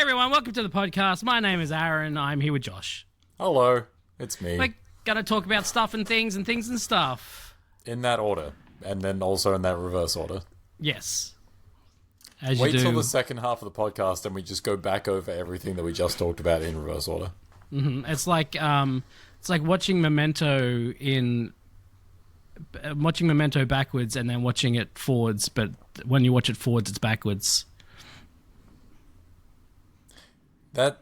everyone, welcome to the podcast. My name is Aaron. I'm here with Josh. Hello, it's me. We're going to talk about stuff and things and stuff. In that order, and then also in that reverse order. Yes. As Wait you do. till the second half of the podcast and we just go back over everything that we just talked about in reverse order. Mm-hmm. It's like watching Memento backwards and then watching it forwards, but when you watch it forwards, it's backwards. That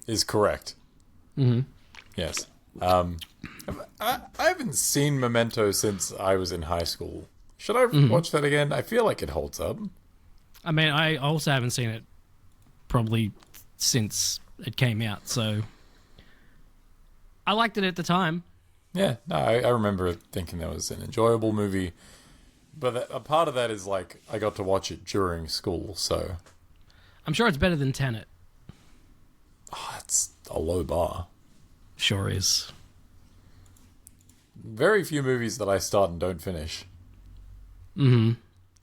is correct. Mm-hmm. Yes. I haven't seen Memento since I was in high school. Should I watch that again? I feel like it holds up. I mean, I also haven't seen it probably since it came out, so I liked it at the time. Yeah, no, I remember thinking that was an enjoyable movie, but a part of that is like I got to watch it during school, so I'm sure it's better than Tenet. it's a low bar. Sure is. Very few movies that I start and don't finish. Mm-hmm.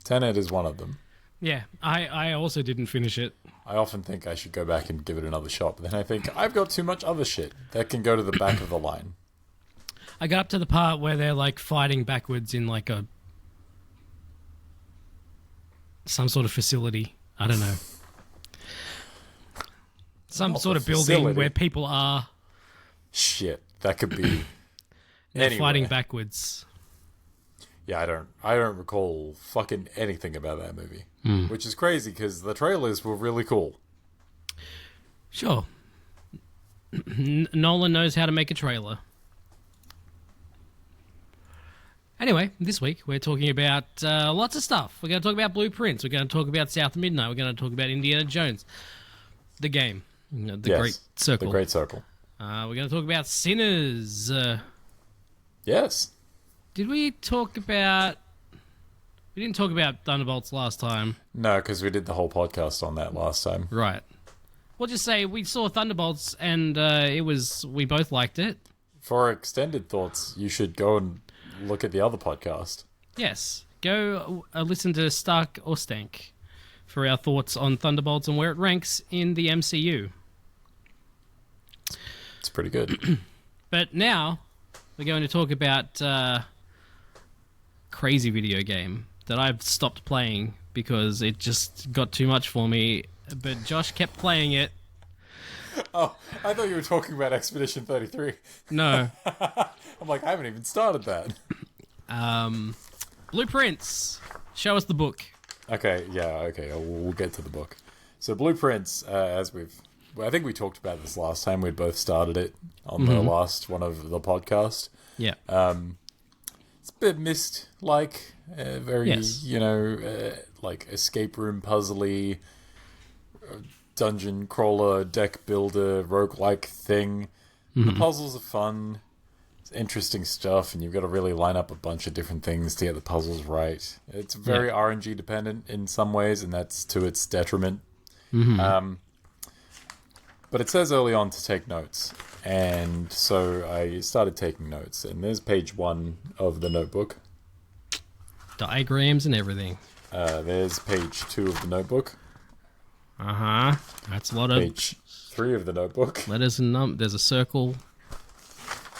Tenet is one of them. Yeah, I also didn't finish it. I often think I should go back and give it another shot, but then I think I've got too much other shit that can go to the back of the line. I got up to the part where they're like fighting backwards in like some sort of facility. I don't know. Some sort of building where people are. Shit, that could be. They're fighting backwards. Yeah, I don't recall fucking anything about that movie, which is crazy because the trailers were really cool. Sure. Nolan knows how to make a trailer. Anyway, this week we're talking about lots of stuff. We're going to talk about Blueprints. We're going to talk about South of Midnight. We're going to talk about Indiana Jones, the game, Great Circle. The Great Circle. We're going to talk about Sinners. Yes. Did we talk about... We didn't talk about Thunderbolts last time. No, because we did the whole podcast on that last time. Right. We'll just say we saw Thunderbolts and we both liked it. For extended thoughts, you should go and look at the other podcast. Yes. Go listen to Stark or Stank for our thoughts on Thunderbolts and where it ranks in the MCU. It's pretty good. But now we're going to talk about crazy video game that I've stopped playing because it just got too much for me. But Josh kept playing it. Oh, I thought you were talking about Expedition 33. No. I'm like, I haven't even started that. Blueprints. Show us the book. Okay, we'll get to the book. So Blueprints, I think we talked about this last time. We'd both started it on the last one of the podcast. Yeah. It's a bit Myst-like, very, Yes. like escape room puzzly, dungeon crawler, deck builder, roguelike thing. The puzzles are fun. It's interesting stuff, and you've got to really line up a bunch of different things to get the puzzles right. It's very RNG dependent in some ways, and that's to its detriment. But it says early on to take notes, and so I started taking notes, and there's page 1 of the notebook. Diagrams and everything. There's page 2 of the notebook. That's a lot of... Page 3 of the notebook. Letters and there's a circle.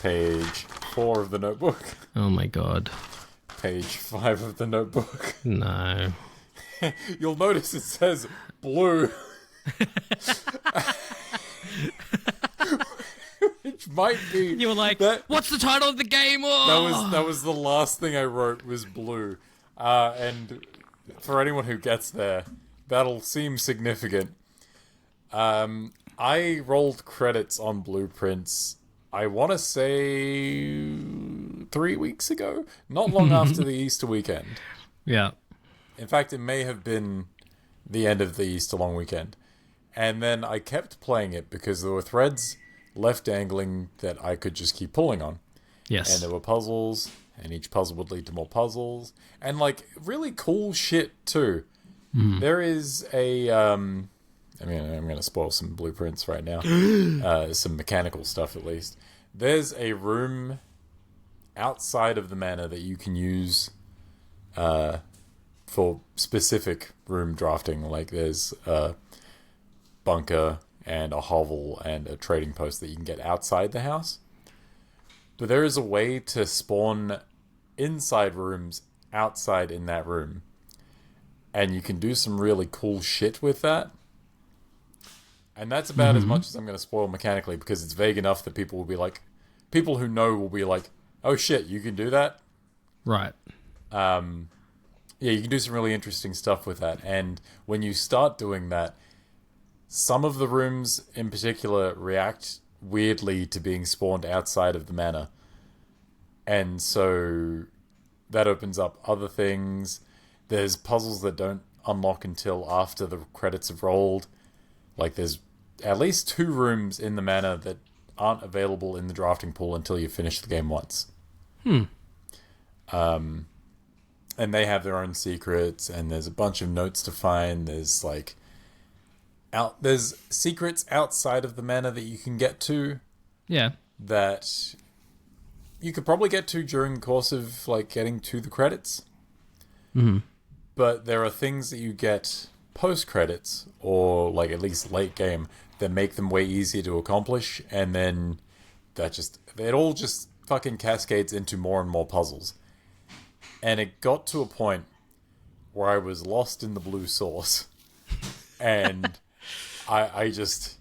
Page 4 of the notebook. Oh my god. Page 5 of the notebook. No. You'll notice it says blue. Which might be... You were like, what's the title of the game? Oh! That was the last thing I wrote was blue. And for anyone who gets there, that'll seem significant. I rolled credits on Blueprints, I want to say 3 weeks ago. Not long after the Easter weekend. Yeah. In fact, it may have been the end of the Easter long weekend. And then I kept playing it because there were threads left dangling that I could just keep pulling on. Yes. And there were puzzles, and each puzzle would lead to more puzzles. And, like, really cool shit, too. Mm. There is a... I mean, I'm going to spoil some blueprints right now. Some mechanical stuff, at least. There's a room outside of the manor that you can use for specific room drafting. Like, there's a bunker and a hovel and a trading post that you can get outside the house. But there is a way to spawn inside rooms outside in that room. And you can do some really cool shit with that. And that's about as much as I'm going to spoil mechanically, because it's vague enough that people will be like, people who know will be like, oh shit, you can do that? Right. Yeah, you can do some really interesting stuff with that. And when you start doing that, some of the rooms in particular react weirdly to being spawned outside of the manor. And so that opens up other things. There's puzzles that don't unlock until after the credits have rolled. Like, there's at least 2 rooms in the manor that aren't available in the drafting pool until you finish the game once. And they have their own secrets, and there's a bunch of notes to find. There's like there's secrets outside of the manor that you can get to. Yeah. That you could probably get to during the course of like getting to the credits. But there are things that you get post credits, or like at least late game, that make them way easier to accomplish, and then it all just fucking cascades into more and more puzzles. And it got to a point where I was lost in the blue source. And I just...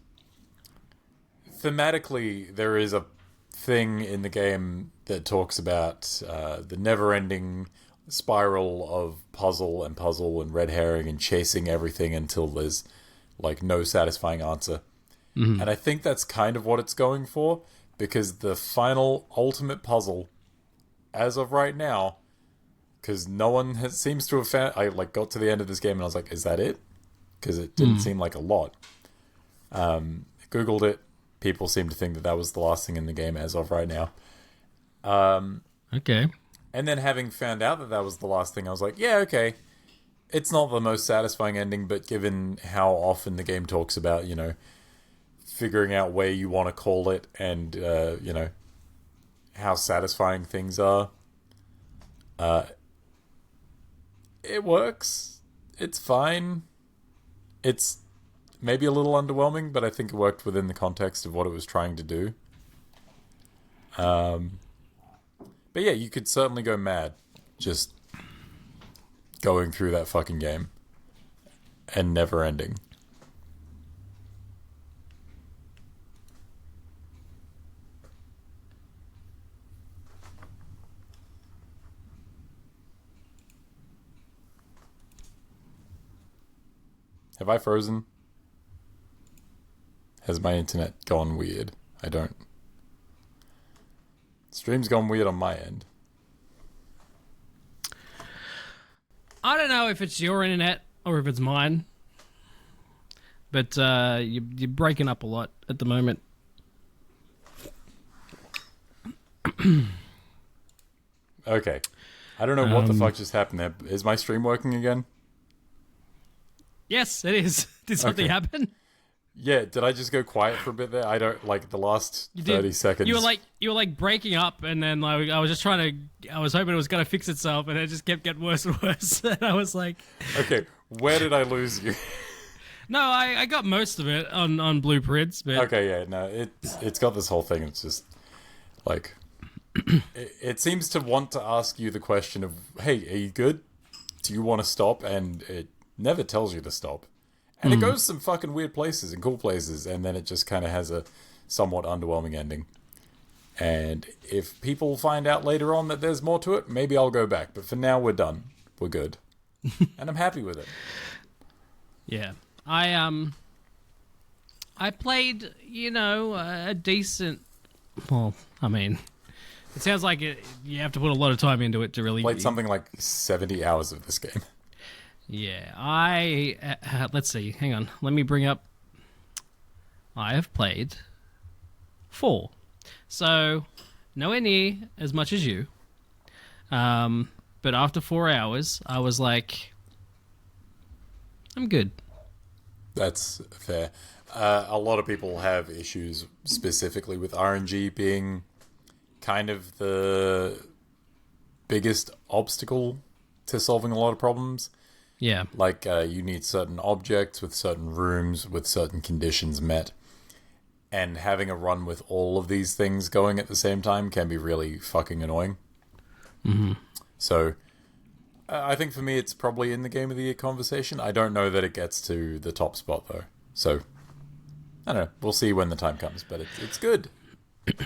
Thematically, there is a thing in the game that talks about the never-ending spiral of puzzle and red herring and chasing everything until there's like no satisfying answer. And I think that's kind of what it's going for, because the final ultimate puzzle, as of right now, because no one seems to have found... I like got to the end of this game and I was like, is that it? Because it didn't seem like a lot. Googled it. People seem to think that was the last thing in the game as of right now. Okay. And then having found out that was the last thing, I was like, yeah, okay. It's not the most satisfying ending, but given how often the game talks about, you know, figuring out where you want to call it and, you know, how satisfying things are, it works. It's fine. It's maybe a little underwhelming, but I think it worked within the context of what it was trying to do. But yeah, you could certainly go mad just going through that fucking game and never ending. Have I frozen? Has my internet gone weird? I don't. Stream's gone weird on my end. I don't know if it's your internet or if it's mine, but you're breaking up a lot at the moment. Okay. I don't know what the fuck just happened there. Is my stream working again? Yes, it is. Did something happen? Yeah, did I just go quiet for a bit there? I don't, like, the last 30 seconds. You were like breaking up, and then like I was just I was hoping it was gonna fix itself, and it just kept getting worse and worse. And I was like, okay, where did I lose you? No, I got most of it on Blueprints, but okay, yeah, no, it's got this whole thing. It's just like it seems to want to ask you the question of, hey, are you good? Do you want to stop? And it never tells you to stop. And it goes some fucking weird places and cool places, and then it just kind of has a somewhat underwhelming ending. And if people find out later on that there's more to it, maybe I'll go back. But for now, we're done. We're good. And I'm happy with it. Yeah. I played, you know, a decent... Well, I mean, it sounds like you have to put a lot of time into it to really... Played something like 70 hours of this game. Yeah, let's see. Hang on. Let me bring up... I have played 4. So, nowhere near as much as you. But after 4 hours, I was like, I'm good. That's fair. A lot of people have issues specifically with RNG being kind of the biggest obstacle to solving a lot of problems. Yeah. Like, you need certain objects with certain rooms with certain conditions met. And having a run with all of these things going at the same time can be really fucking annoying. Mm-hmm. So, I think for me, it's probably in the Game of the Year conversation. I don't know that it gets to the top spot, though. So, I don't know. We'll see when the time comes, but it's good. It's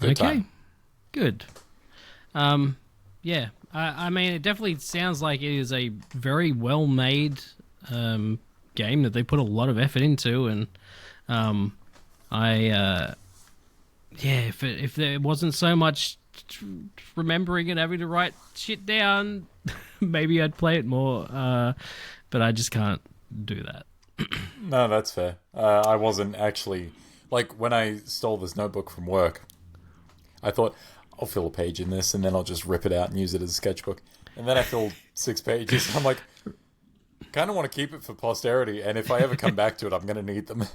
a good time. Good. Yeah. I mean, it definitely sounds like it is a very well-made game that they put a lot of effort into, and if there wasn't so much remembering and having to write shit down, maybe I'd play it more. But I just can't do that. No, that's fair. I wasn't actually... Like, when I stole this notebook from work, I thought, I'll fill a page in this, and then I'll just rip it out and use it as a sketchbook. And then I filled 6 pages, and I'm like, kind of want to keep it for posterity, and if I ever come back to it, I'm going to need them.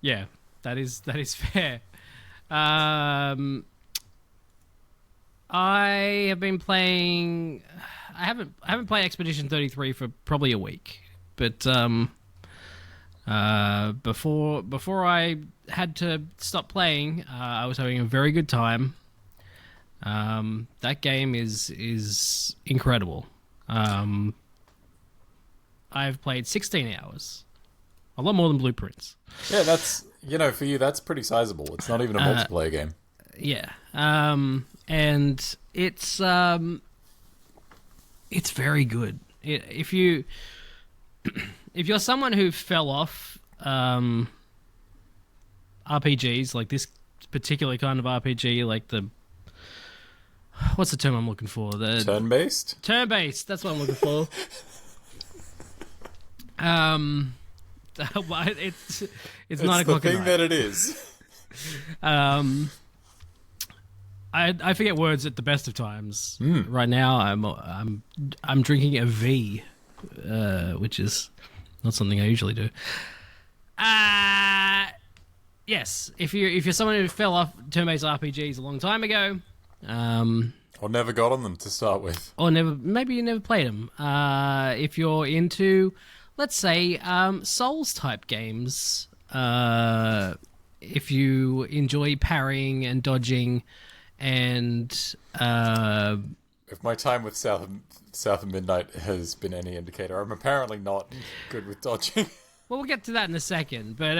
Yeah, that is fair. I have been playing... I haven't played Expedition 33 for probably a week, but before I had to stop playing, I was having a very good time. That game is incredible. I've played 16 hours, a lot more than Blueprints. Yeah, that's, for you, that's pretty sizable. It's not even a multiplayer game. Yeah, and it's very good. If you're someone who fell off RPGs, like this particular kind of RPG, like what's the term I'm looking for? The turn-based? Turn-based, that's what I'm looking for. It's 9 o'clock the at thing night. that it is. I forget words at the best of times. Right now, I'm drinking a V, which is not something I usually do. Yes, if you're someone who fell off turn-based RPGs a long time ago, or never got on them to start with, or maybe you never played them. If you're into, let's say, Souls type games, if you enjoy parrying and dodging, and if my time with South of Midnight has been any indicator, I'm apparently not good with dodging. Well, we'll get to that in a second, but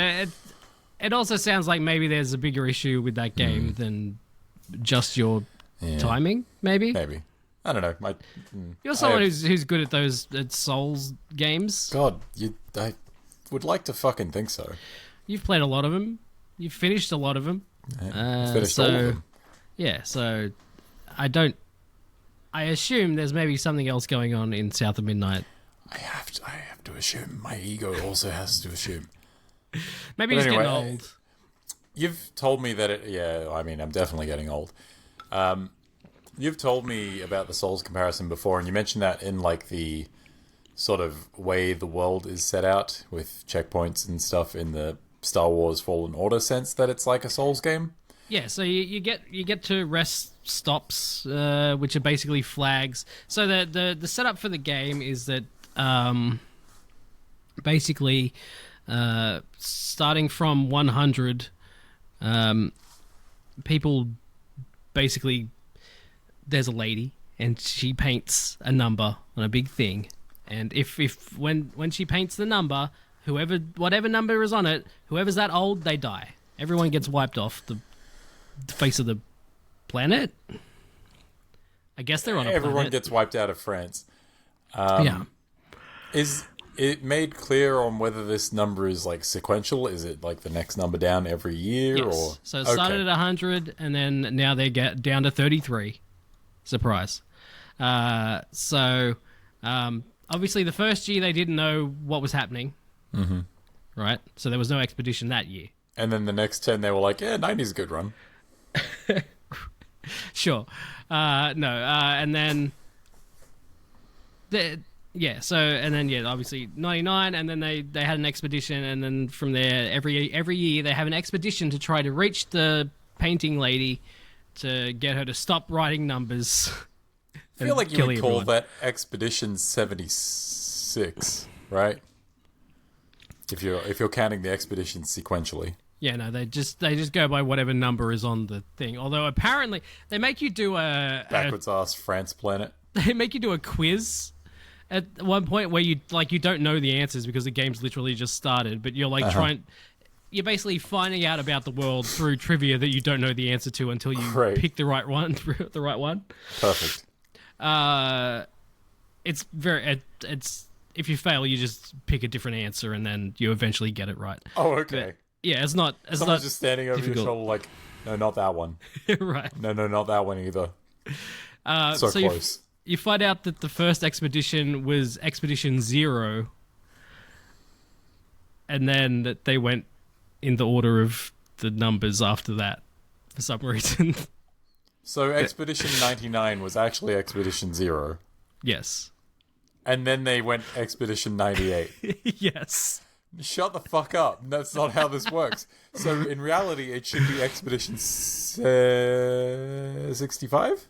it also sounds like maybe there's a bigger issue with that game than just your timing, maybe? Maybe. I don't know. You're someone who's good at those Souls games. God, I would like to fucking think so. You've played a lot of them. You've finished a lot of them. Finished all of them. Yeah, so I assume there's maybe something else going on in South of Midnight. I have to assume. My ego also has to assume. Maybe he's getting old. You've told me that I'm definitely getting old. You've told me about the Souls comparison before, and you mentioned that in like the sort of way the world is set out with checkpoints and stuff in the Star Wars Fallen Order sense, that it's like a Souls game. Yeah, so you get to rest stops, which are basically flags. So the setup for the game is that basically starting from 100, people basically, there's a lady and she paints a number on a big thing, and when she paints the number, whatever number is on it, whoever's that old, they die. Everyone gets wiped off the face of the planet. I guess they're on a Everyone planet. gets wiped out of France. Yeah. Is it made clear on whether this number is like sequential? Is it like the next number down every year? Yes. Or So it started at 100, and then now they get down to 33. Surprise. So obviously the first year they didn't know what was happening. Mm-hmm. Right? So there was no expedition that year. And then the next 10 they were like, 90's a good run. Sure. And then obviously 99, and then they had an expedition, and then from there every year they have an expedition to try to reach the painting lady to get her to stop writing numbers I feel like you would call that Expedition 76, right? If you're counting the expeditions sequentially. Yeah, no, they just go by whatever number is on the thing. Although apparently they make you do backwards ass France planet. They make you do a quiz at one point where you don't know the answers because the game's literally just started, but you're like you're basically finding out about the world through trivia that you don't know the answer to until you pick the right one. Perfect. It's if you fail, you just pick a different answer and then you eventually get it right. Oh, okay. But, yeah, it's not. Someone's just standing over your shoulder, like, no, not that one. Right. No, not that one either. So close. You find out that the first expedition was Expedition 0, and then that they went in the order of the numbers after that for some reason. So Expedition 99 was actually Expedition 0. Yes. And then they went Expedition 98. Yes. Shut the fuck up. That's not how this works. So in reality, it should be Expedition 65?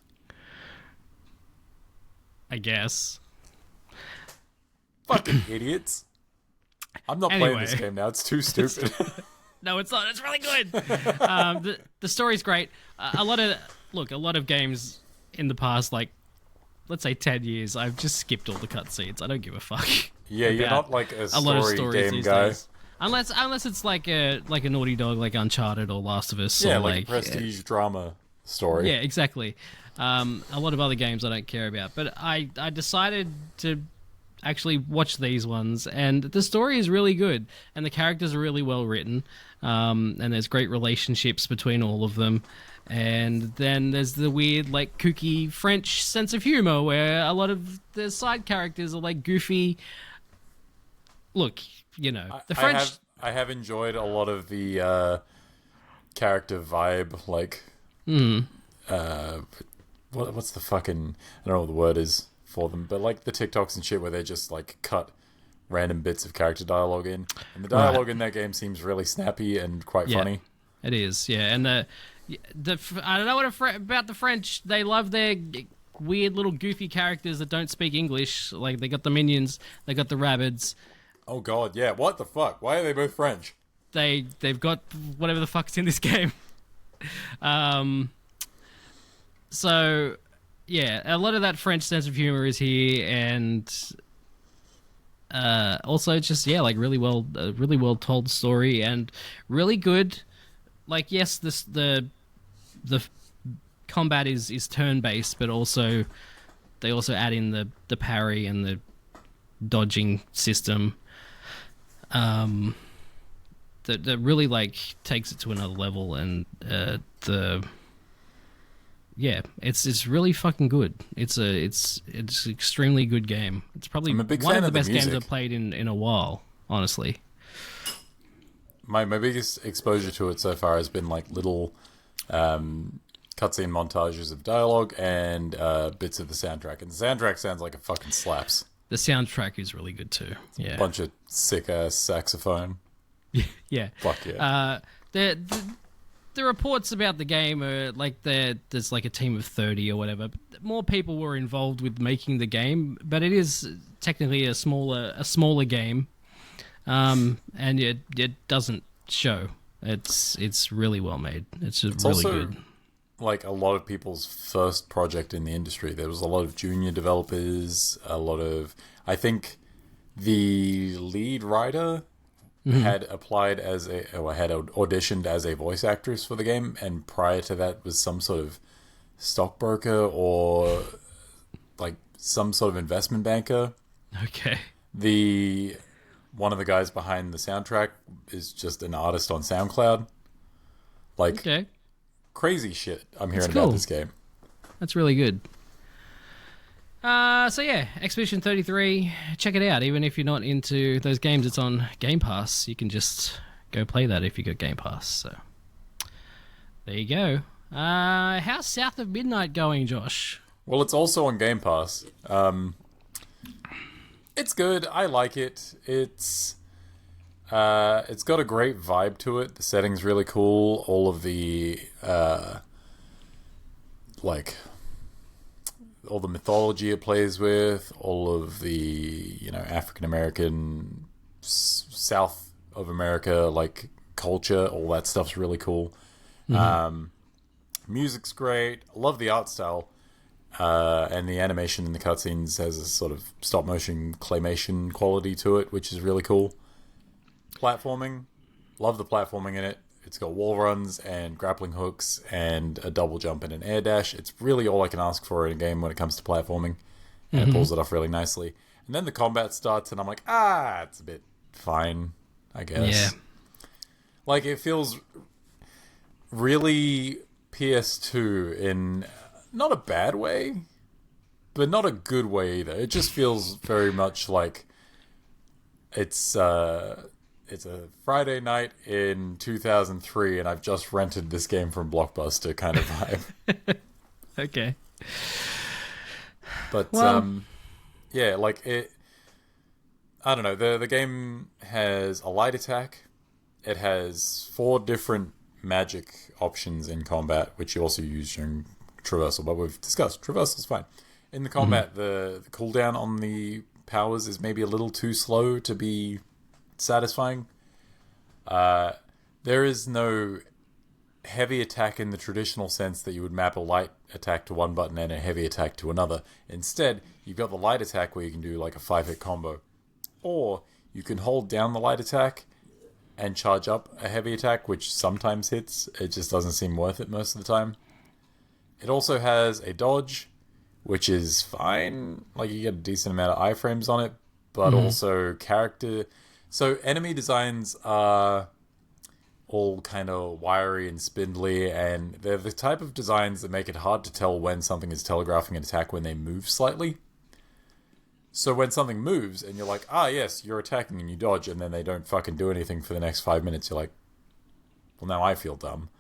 I guess. Fucking idiots. I'm not playing this game now. It's too stupid. No, it's not. It's really good. The story's great. A lot of games in the past, like, let's say 10 years, I've just skipped all the cutscenes. I don't give a fuck. Yeah, you're not like a lot of stories game guy. Days. Unless it's like a Naughty Dog, like Uncharted or Last of Us. Yeah, or like a prestige drama story. Yeah, exactly. A lot of other games I don't care about. But I decided to actually watch these ones, and the story is really good, and the characters are really well written, and there's great relationships between all of them. And then there's the weird, like, kooky French sense of humor where a lot of the side characters are, like, goofy. Look, you know, the French... I have enjoyed a lot of the character vibe, like... what's the fucking... I don't know what the word is for them, but, like, the TikToks and shit where they just, like, cut random bits of character dialogue in. And the dialogue in that game seems really snappy and quite funny. It is, yeah. And I don't know about the French. They love their weird little goofy characters that don't speak English. Like, they got the minions, they got the rabbits. Oh god, yeah. What the fuck? Why are they both French? They've got whatever the fuck's in this game. So yeah, a lot of that French sense of humor is here, and also just like really well told story and really good. Like, yes, the combat is turn based, but also they also add in the parry and the dodging system. That really, like, takes it to another level, and it's really fucking good. It's an extremely good game. It's probably one of the best games I've played in a while, honestly. My biggest exposure to it so far has been, like, little cutscene montages of dialogue and bits of the soundtrack. And the soundtrack sounds like it fucking slaps. The soundtrack is really good too. Yeah, a bunch of sick ass saxophone. Yeah, fuck yeah. The reports about the game are like there's like a team of 30 or whatever. More people were involved with making the game, but it is technically a smaller game, and it doesn't show. It's really well made. It's really also good. Like a lot of people's first project in the industry. There was a lot of junior developers, I think the lead writer had applied had auditioned as a voice actress for the game, and prior to that was some sort of stockbroker or like some sort of investment banker. Okay. One of the guys behind the soundtrack is just an artist on SoundCloud. Like, okay. Crazy shit I'm hearing about this game. That's really good. So yeah, Expedition 33, check it out. Even if you're not into those games, it's on Game Pass. You can just go play that if you got Game Pass. So there you go. How's South of Midnight going, Josh? Well, it's also on Game Pass. It's good. I like it. It's got a great vibe to it. The setting's really cool. All of the all the mythology it plays with, all of the, African American, South of America, like, culture, all that stuff's really cool. Music's great. I love the art style. And the animation in the cutscenes has a sort of stop-motion claymation quality to it, which is really cool. Platforming. Love the platforming in it. It's got wall runs and grappling hooks and a double jump and an air dash. It's really all I can ask for in a game when it comes to platforming. And it pulls it off really nicely. And then the combat starts and I'm like, it's a bit fine, I guess. Yeah. Like, it feels really PS2 in not a bad way, but not a good way either. It just feels very much like it's a Friday night in 2003 and I've just rented this game from Blockbuster kind of vibe. Okay. But, yeah, like, I don't know, the game has a light attack. It has 4 different magic options in combat, which you also use during traversal, but we've discussed traversal's fine. In the combat, the cooldown on the powers is maybe a little too slow to be satisfying. There is no heavy attack in the traditional sense that you would map a light attack to one button and a heavy attack to another. Instead, you've got the light attack where you can do like a 5-hit combo. Or you can hold down the light attack and charge up a heavy attack, which sometimes hits. It just doesn't seem worth it most of the time. It also has a dodge, which is fine. Like, you get a decent amount of iframes on it, but also character... So, enemy designs are all kind of wiry and spindly, and they're the type of designs that make it hard to tell when something is telegraphing an attack when they move slightly. So when something moves, and you're like, yes, you're attacking, and you dodge, and then they don't fucking do anything for the next 5 minutes, you're like, well, now I feel dumb.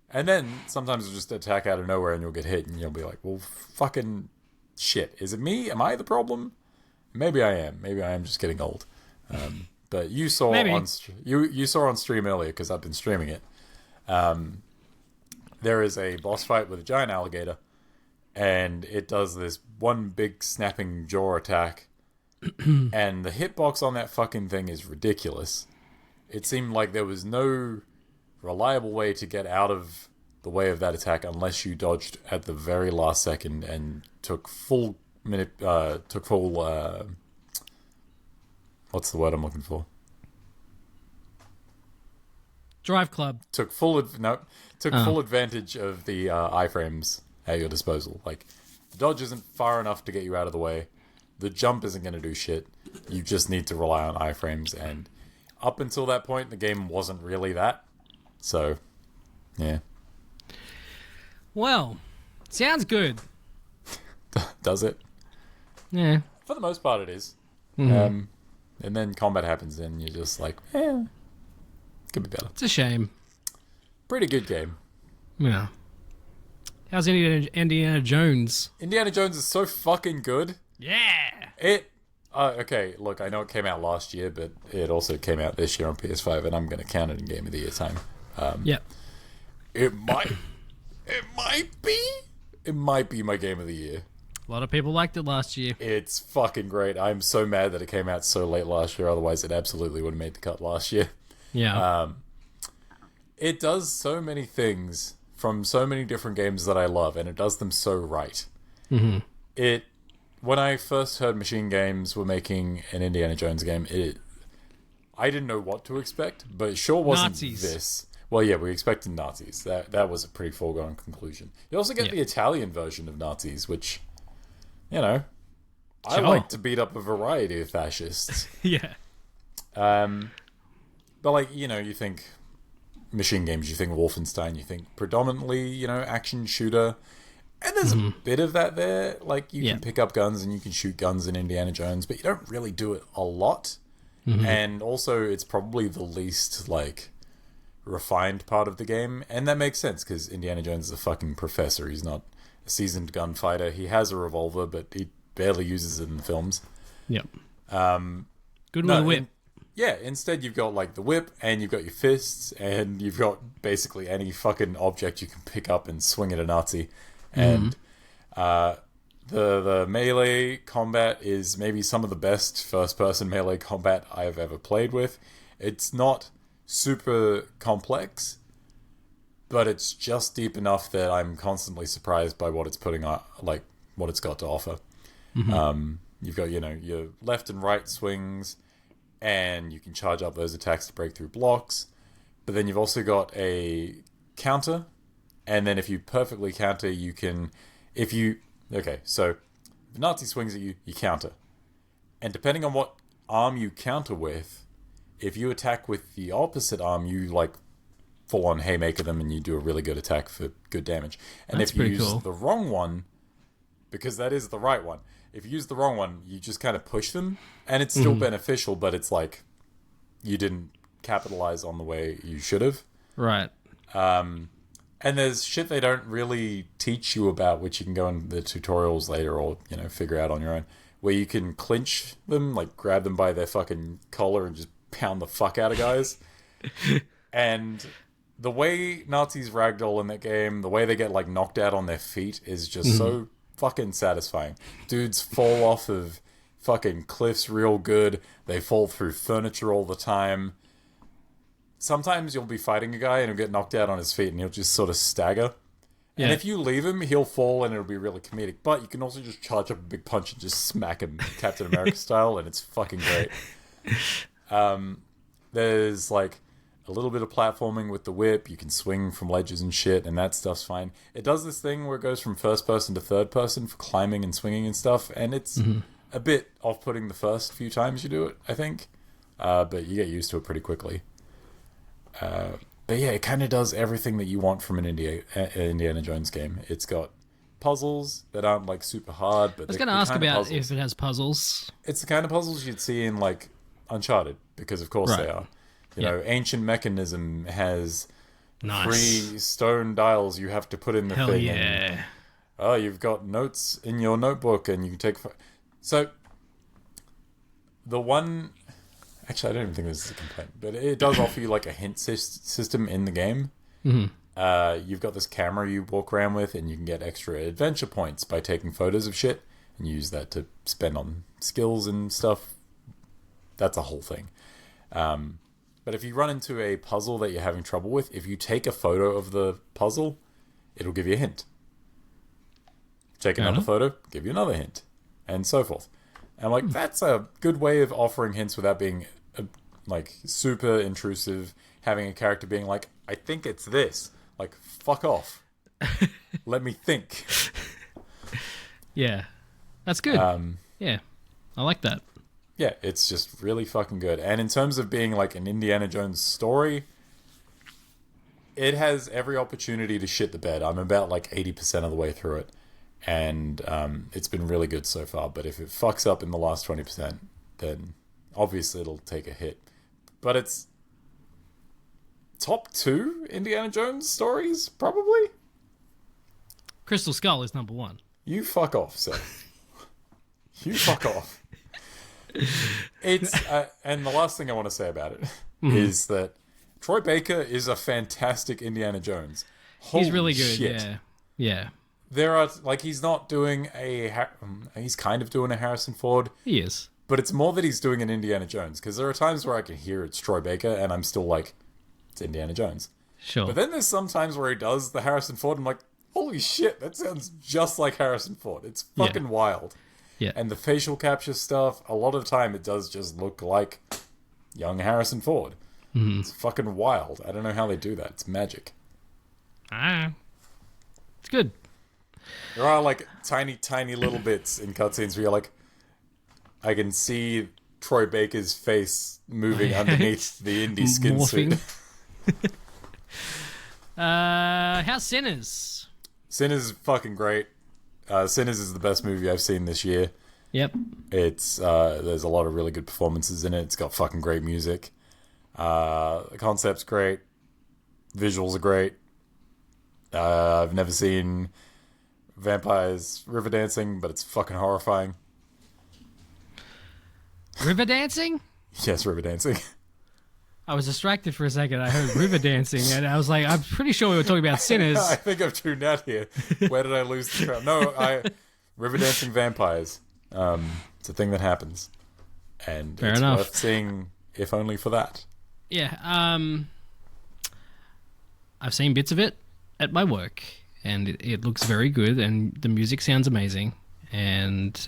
And then sometimes it'll just attack out of nowhere, and you'll get hit, and you'll be like, well, fucking shit. Is it me? Am I the problem? Maybe I am. Maybe I am just getting old. But you saw you saw on stream earlier, because I've been streaming it. There is a boss fight with a giant alligator, and it does this one big snapping jaw attack, and the hitbox on that fucking thing is ridiculous. It seemed like there was no reliable way to get out of the way of that attack unless you dodged at the very last second and took full what's the word I'm looking for? Drive club. Took full advantage of the iframes at your disposal. Like, the dodge isn't far enough to get you out of the way. The jump isn't going to do shit. You just need to rely on iframes, and up until that point, the game wasn't really that. So, yeah. Well, sounds good. Does it? Yeah. For the most part, it is. And then combat happens, and you're just like, could be better. It's a shame. Pretty good game. Yeah. How's Indiana Jones? Indiana Jones is so fucking good. Yeah. Okay, look, I know it came out last year, but it also came out this year on PS5, and I'm going to count it in Game of the Year time. Yep. It might be my Game of the Year. A lot of people liked it last year. It's fucking great. I'm so mad that it came out so late last year. Otherwise, it absolutely would have made the cut last year. Yeah. It does so many things from so many different games that I love, and it does them so right. When I first heard Machine Games were making an Indiana Jones game, I didn't know what to expect, but it sure wasn't Nazis. This. Well, yeah, we expected Nazis. That was a pretty foregone conclusion. You also get the Italian version of Nazis, which... I like to beat up a variety of fascists. Yeah. But, like, you think Machine Games, you think Wolfenstein, you think predominantly, action shooter. And there's a bit of that there. Like, you can pick up guns and you can shoot guns in Indiana Jones, but you don't really do it a lot. And also, it's probably the least, like, refined part of the game. And that makes sense, because Indiana Jones is a fucking professor. He's not a seasoned gunfighter. He has a revolver, but he barely uses it in the films. Yep. Good with a whip. Instead you've got like the whip, and you've got your fists, and you've got basically any fucking object you can pick up and swing at a Nazi. And The melee combat is maybe some of the best first-person melee combat I've ever played with. It's not super complex, but it's just deep enough that I'm constantly surprised by what it's putting on, like what it's got to offer. You've got, your left and right swings, and you can charge up those attacks to break through blocks. But then you've also got a counter, and then if you perfectly counter, you can... Okay, so if Nazi swings at you, you counter. And depending on what arm you counter with, if you attack with the opposite arm, you, full-on haymaker them, and you do a really good attack for good damage. And That's if you pretty use cool. the wrong one, because that is the right one, if you use the wrong one, you just kind of push them, and it's still beneficial, but it's like you didn't capitalize on the way you should have. Right. And there's shit they don't really teach you about, which you can go in the tutorials later or, figure out on your own, where you can clinch them, grab them by their fucking collar and just pound the fuck out of guys. And the way Nazis ragdoll in that game, the way they get, knocked out on their feet is just so fucking satisfying. Dudes fall off of fucking cliffs real good. They fall through furniture all the time. Sometimes you'll be fighting a guy and he'll get knocked out on his feet and he'll just sort of stagger. Yeah. And if you leave him, he'll fall and it'll be really comedic. But you can also just charge up a big punch and just smack him Captain America style, and it's fucking great. There's a little bit of platforming with the whip. You can swing from ledges and shit, and that stuff's fine. It does this thing where it goes from first person to third person for climbing and swinging and stuff, and it's a bit off-putting the first few times you do it, I think. But you get used to it pretty quickly. But yeah, it kind of does everything that you want from an Indiana Jones game. It's got puzzles that aren't super hard, but I was going to ask about if it has puzzles. It's the kind of puzzles you'd see in Uncharted, because of course they are. Ancient Mechanism has 3 stone dials you have to put in the Hell thing. Yeah. And, you've got notes in your notebook, and you can take. So the one. Actually, I don't even think this is a complaint, but it does offer you a hint system in the game. You've got this camera you walk around with, and you can get extra adventure points by taking photos of shit, and you use that to spend on skills and stuff. That's a whole thing. But if you run into a puzzle that you're having trouble with, if you take a photo of the puzzle, it'll give you a hint. Take another photo, give you another hint, and so forth. And that's a good way of offering hints without being super intrusive. Having a character being I think it's this. Fuck off. Let me think. Yeah, that's good. Yeah, I like that. Yeah, it's just really fucking good. And in terms of being an Indiana Jones story, it has every opportunity to shit the bed. I'm about 80% of the way through it. And it's been really good so far. But if it fucks up in the last 20%, then obviously it'll take a hit. But it's top 2 Indiana Jones stories, probably? Crystal Skull is number 1. You fuck off, sir. You fuck off. It's and the last thing I want to say about it is that Troy Baker is a fantastic Indiana Jones. He's really good. Shit. Yeah. There are he's not doing he's kind of doing a Harrison Ford. He is, but it's more that he's doing an Indiana Jones, because there are times where I can hear it's Troy Baker and I'm still it's Indiana Jones. Sure. But then there's some times where he does the Harrison Ford and I'm holy shit, that sounds just like Harrison Ford. It's fucking wild. Yeah. And the facial capture stuff, a lot of the time it does just look like young Harrison Ford. It's fucking wild. I don't know how they do that. It's magic. It's good. There are tiny little bits in cutscenes where you're I can see Troy Baker's face moving underneath the indie skin suit. How's Sinners? Sinners is fucking great. Sinners is the best movie I've seen this year. Yep. It's there's a lot of really good performances in it. It's got fucking great music. The concept's great. Visuals are great. I've never seen vampires river dancing, but it's fucking horrifying. River dancing? Yes, river dancing. I was distracted for a second. I heard river dancing, and I was I'm pretty sure we were talking about Sinners. I think I've tuned out here. Where did I lose the trail? No, river dancing vampires. It's a thing that happens, and Fair it's enough. worth seeing, if only for that. Yeah. I've seen bits of it at my work, and it looks very good, and the music sounds amazing. And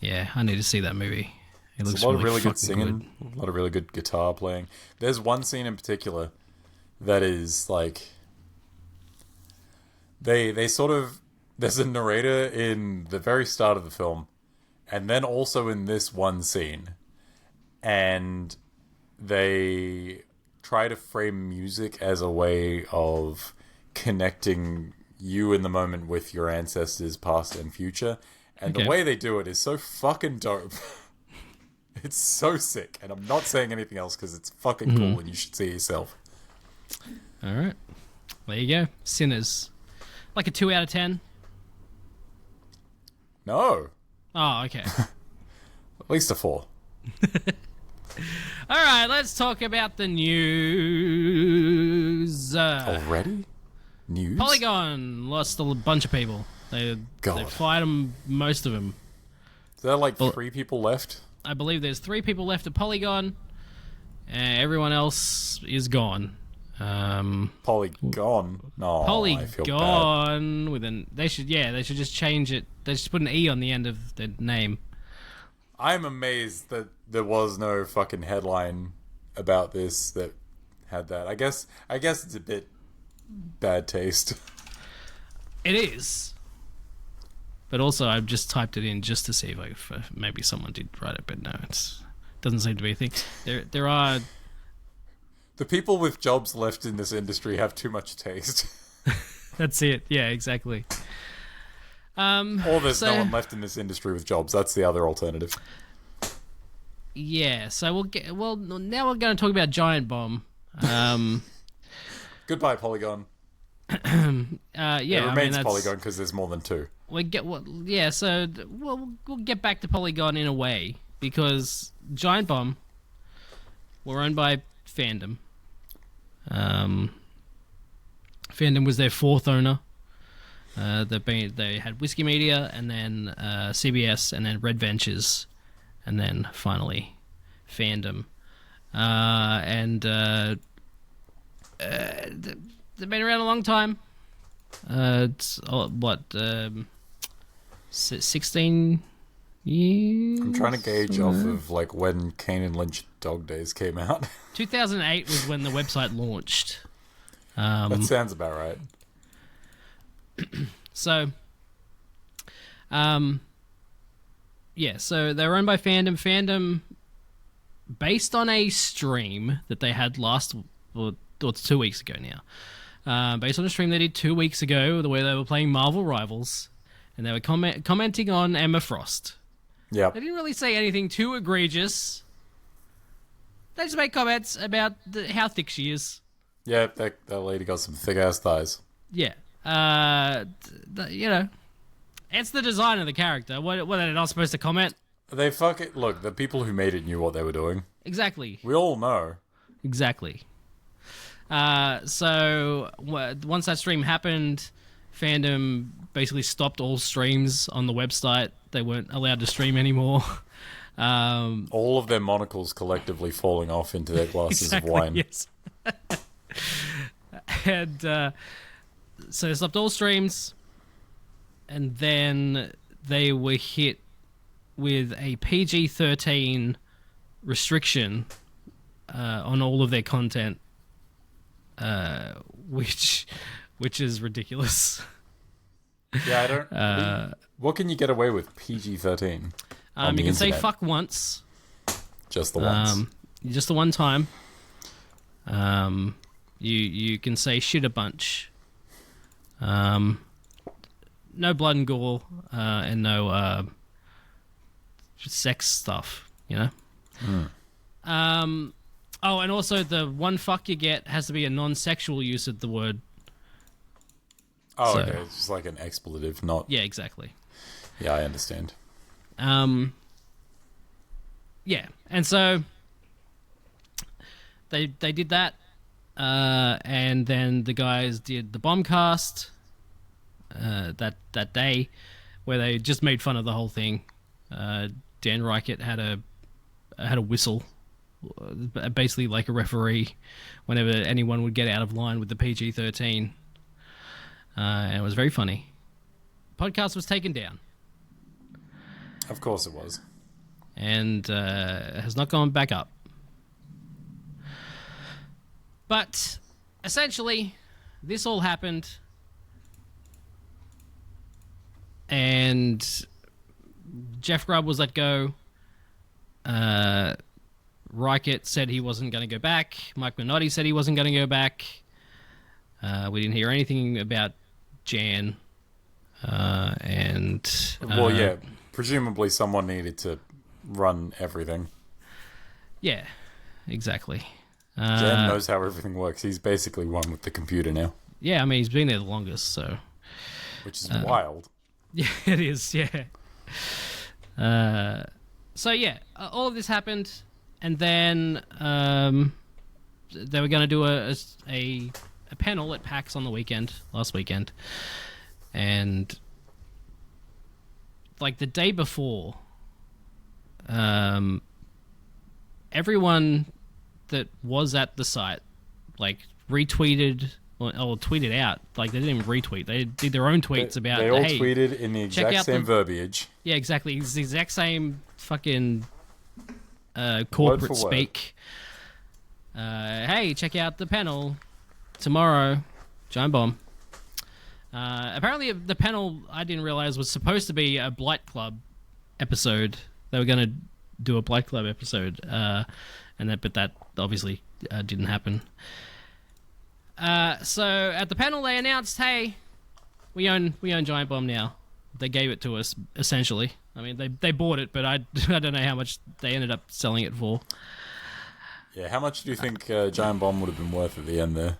yeah, I need to see that movie. It looks There's a lot of really really good fucking singing, a lot of really good guitar playing. There's one scene in particular that is like they sort of there's a narrator in the very start of the film, and then also in this one scene, and they try to frame music as a way of connecting you in the moment with your ancestors past and future, and Okay. the way they do it is so fucking dope. It's so sick, and I'm not saying anything else because it's fucking cool and you should see it yourself. All right. There you go. Sinners. Like a 2 out of 10. No, Oh, okay. at least a 4. All right, let's talk about the news. Already? News? Polygon lost a bunch of people. They God. fired them, most of them. Is there like 3 people left? I believe there's 3 people left at Polygon, and everyone else is gone. Polygon? No, I feel bad. Polygon with an they should just change it. They should put an E on the end of the name. I'm amazed that there was no fucking headline about this that had that. I guess it's a bit bad taste. It is. But also, I've just typed it in just to see if maybe someone did write it, but no, it doesn't seem to be a thing. There are... The people with jobs left in this industry have too much taste. That's it. Yeah, exactly. Or there's no one left in this industry with jobs. That's the other alternative. Yeah, so now we're going to talk about Giant Bomb. Goodbye, Polygon. Yeah, It remains that's... Polygon because there's more than 2. We'll get back to Polygon in a way, because Giant Bomb were owned by Fandom. Fandom was their 4th owner. They had Whiskey Media, and then CBS, and then Red Ventures, and then finally Fandom. They've been around a long time. It's 16 years? I'm trying to gauge off of like when Kane and Lynch Dog Days came out. 2008 was when the website launched. That sounds about right. So, so they're owned by Fandom. Fandom, based on a stream that they had it's 2 weeks ago now. Based on a stream they did 2 weeks ago, the way they were playing Marvel Rivals, and they were commenting on Emma Frost. Yeah. They didn't really say anything too egregious. They just made comments about how thick she is. Yeah, that lady got some thick ass thighs. Yeah. It's the design of the character. What are they not supposed to comment? Look, the people who made it knew what they were doing. Exactly. We all know. Exactly. So once that stream happened, Fandom basically stopped all streams on the website. They weren't allowed to stream anymore. All of their monocles collectively falling off into their glasses Exactly, of wine. Yes. And so they stopped all streams, and then they were hit with a PG-13 restriction on all of their content, which is ridiculous. Yeah, I don't. What can you get away with PG-13? You can say fuck once. Just the once. Just the one time. You can say shit a bunch. No blood and gore, and no sex stuff, you know? Oh, and also the one fuck you get has to be a non-sexual use of the word. Oh, so, okay. It's just like an expletive, not... Yeah, exactly. Yeah, I understand. Yeah, and so they did that, and then the guys did the Bombcast, that day, where they just made fun of the whole thing. Dan Reichert had a whistle, basically like a referee, whenever anyone would get out of line with the PG-13, and it was very funny. Podcast was taken down. Of course it was. And has not gone back up. But essentially, this all happened, and Jeff Grubb was let go. Reichert said he wasn't going to go back. Mike Minotti said he wasn't going to go back. We didn't hear anything about Jan. Well, yeah, presumably someone needed to run everything. Yeah, exactly. Jan knows how everything works. He's basically one with the computer now. Yeah, I mean, he's been there the longest, so... Which is wild. Yeah, it is, yeah. So, yeah, all of this happened, and then they were going to do a panel at PAX on the last weekend, and, like, the day before, everyone that was at the site, like, retweeted or tweeted out. Like, they didn't even retweet. They did their own tweets about, they all hey, tweeted in the exact same verbiage. Yeah, exactly. It's the exact same fucking corporate speak. Hey, check out the panel tomorrow. Giant Bomb. Apparently, the panel, I didn't realize, was supposed to be a Blight Club episode. They were going to do a Blight Club episode, but that obviously didn't happen. So at the panel, they announced, "Hey, we own Giant Bomb now." They gave it to us, essentially. I mean, they bought it, but I don't know how much they ended up selling it for. Yeah, how much do you think Giant Bomb would have been worth at the end there?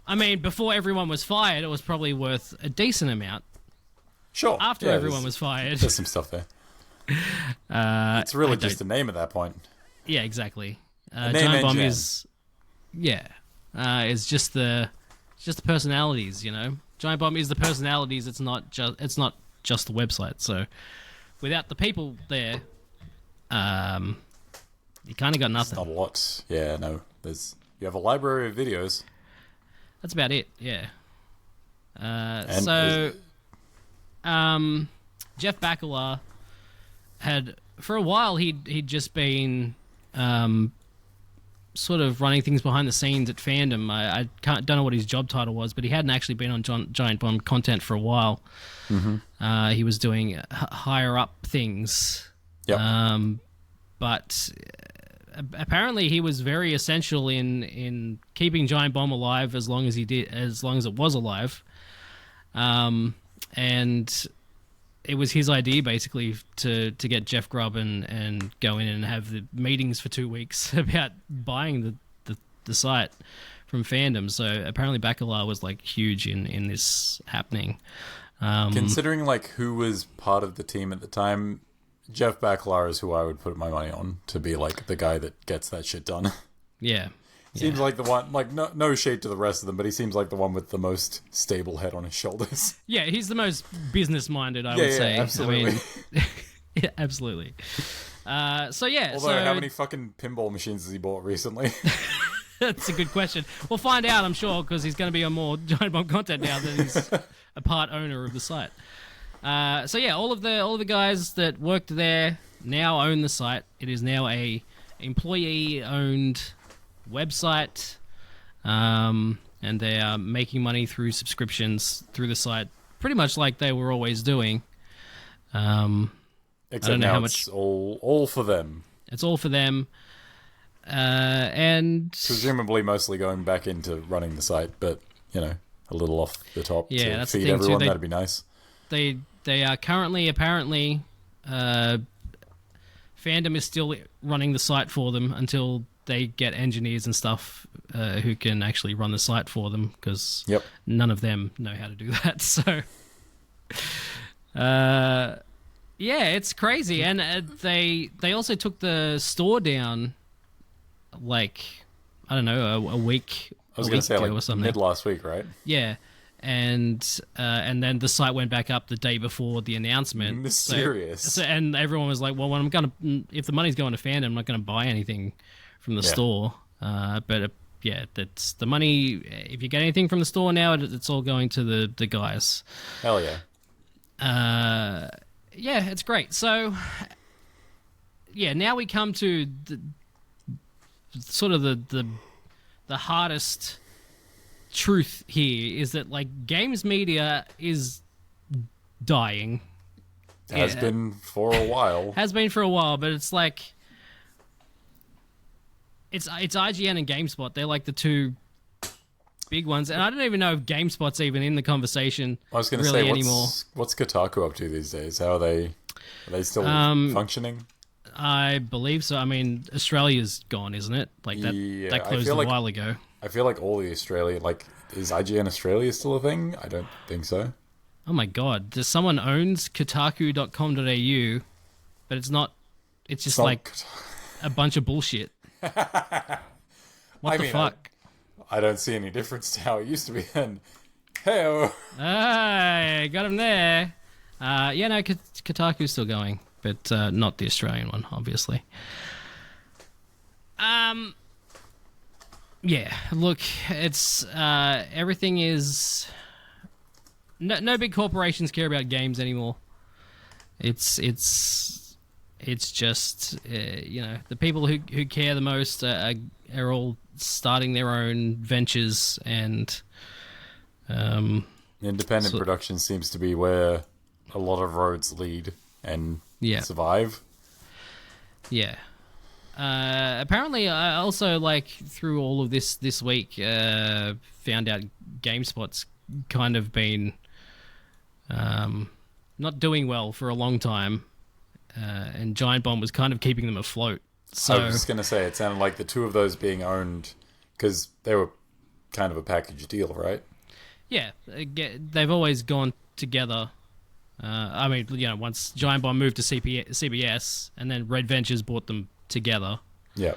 I mean, before everyone was fired, it was probably worth a decent amount. Sure. After everyone was fired, there's some stuff there. It's really just a name at that point. Yeah, exactly. Giant Bomb is just the personalities, you know. Giant Bomb is the personalities. It's not just the website. So without the people there, you kind of got nothing. It's not a lot. Yeah, no. You have a library of videos. That's about it. Yeah. Jeff Bakalar had, for a while, he'd just been sort of running things behind the scenes at Fandom. I don't know what his job title was, but he hadn't actually been on Giant Bomb content for a while. Mm-hmm. He was doing higher up things. Yep. But apparently he was very essential in keeping Giant Bomb alive as long as it was alive. And it was his idea, basically, to get Jeff Grubb and go in and have the meetings for 2 weeks about buying the site from Fandom. So apparently Bakalar was, like, huge in this happening. Considering, like, who was part of the team at the time, Jeff Bakalar is who I would put my money on to be, like, the guy that gets that shit done. Yeah. Seems like the one, like, no shade to the rest of them, but he seems like the one with the most stable head on his shoulders. Yeah, he's the most business-minded, I would say. Absolutely. I mean, yeah, absolutely. Although, how many fucking pinball machines has he bought recently? That's a good question. We'll find out, I'm sure, because he's going to be on more Giant Bomb content now that he's a part owner of the site. All of the guys that worked there now own the site. It is now a employee-owned website, and they are making money through subscriptions through the site, pretty much like they were always doing. Except now it's all for them. It's all for them. And presumably mostly going back into running the site, but, you know, a little off the top to that's feed the thing everyone. too. That'd be nice. They are currently, apparently, Fandom is still running the site for them until they get engineers and stuff who can actually run the site for them, because none of them know how to do that. So, it's crazy. And they also took the store down, like, I don't know, a week. I was going to say, like, or something. mid last week, right? Yeah. and then the site went back up the day before the announcement. Mysterious. And everyone was like, "Well, if the money's going to fandom, I'm not gonna buy anything from the store." Yeah, that's the money. If you get anything from the store now, it's all going to the guys. Hell yeah. Yeah, it's great. So, yeah, now we come to the hardest truth here is that like games media is dying. Has been for a while. Has been for a while, but it's like it's IGN and GameSpot. They're like the two big ones, and I don't even know if GameSpot's even in the conversation. I was going to really say, anymore. What's Kotaku up to these days? How are they? Are they still functioning? I believe so. I mean, Australia's gone, isn't it? Like that closed a while ago. I feel like all the Australia, like, is IGN Australia still a thing? I don't think so. Oh my god, someone owns Kotaku.com.au, but it's not. It's just like a bunch of bullshit. What the fuck? I don't see any difference to how it used to be then. Hey-o. Hey, got him there. Yeah, no, Kotaku's still going, but not the Australian one, obviously. Yeah, look, it's everything is no big corporations care about games anymore. It's just the people who care the most are all starting their own ventures, and independent production seems to be where a lot of roads lead and survive. Yeah. Apparently, I also, like, through all of this week, found out GameSpot's kind of been not doing well for a long time, and Giant Bomb was kind of keeping them afloat. So, I was just going to say, it sounded like the two of those being owned, because they were kind of a package deal, right? Yeah, they've always gone together. I mean, once Giant Bomb moved to CBS, and then Red Ventures bought them together. Yeah.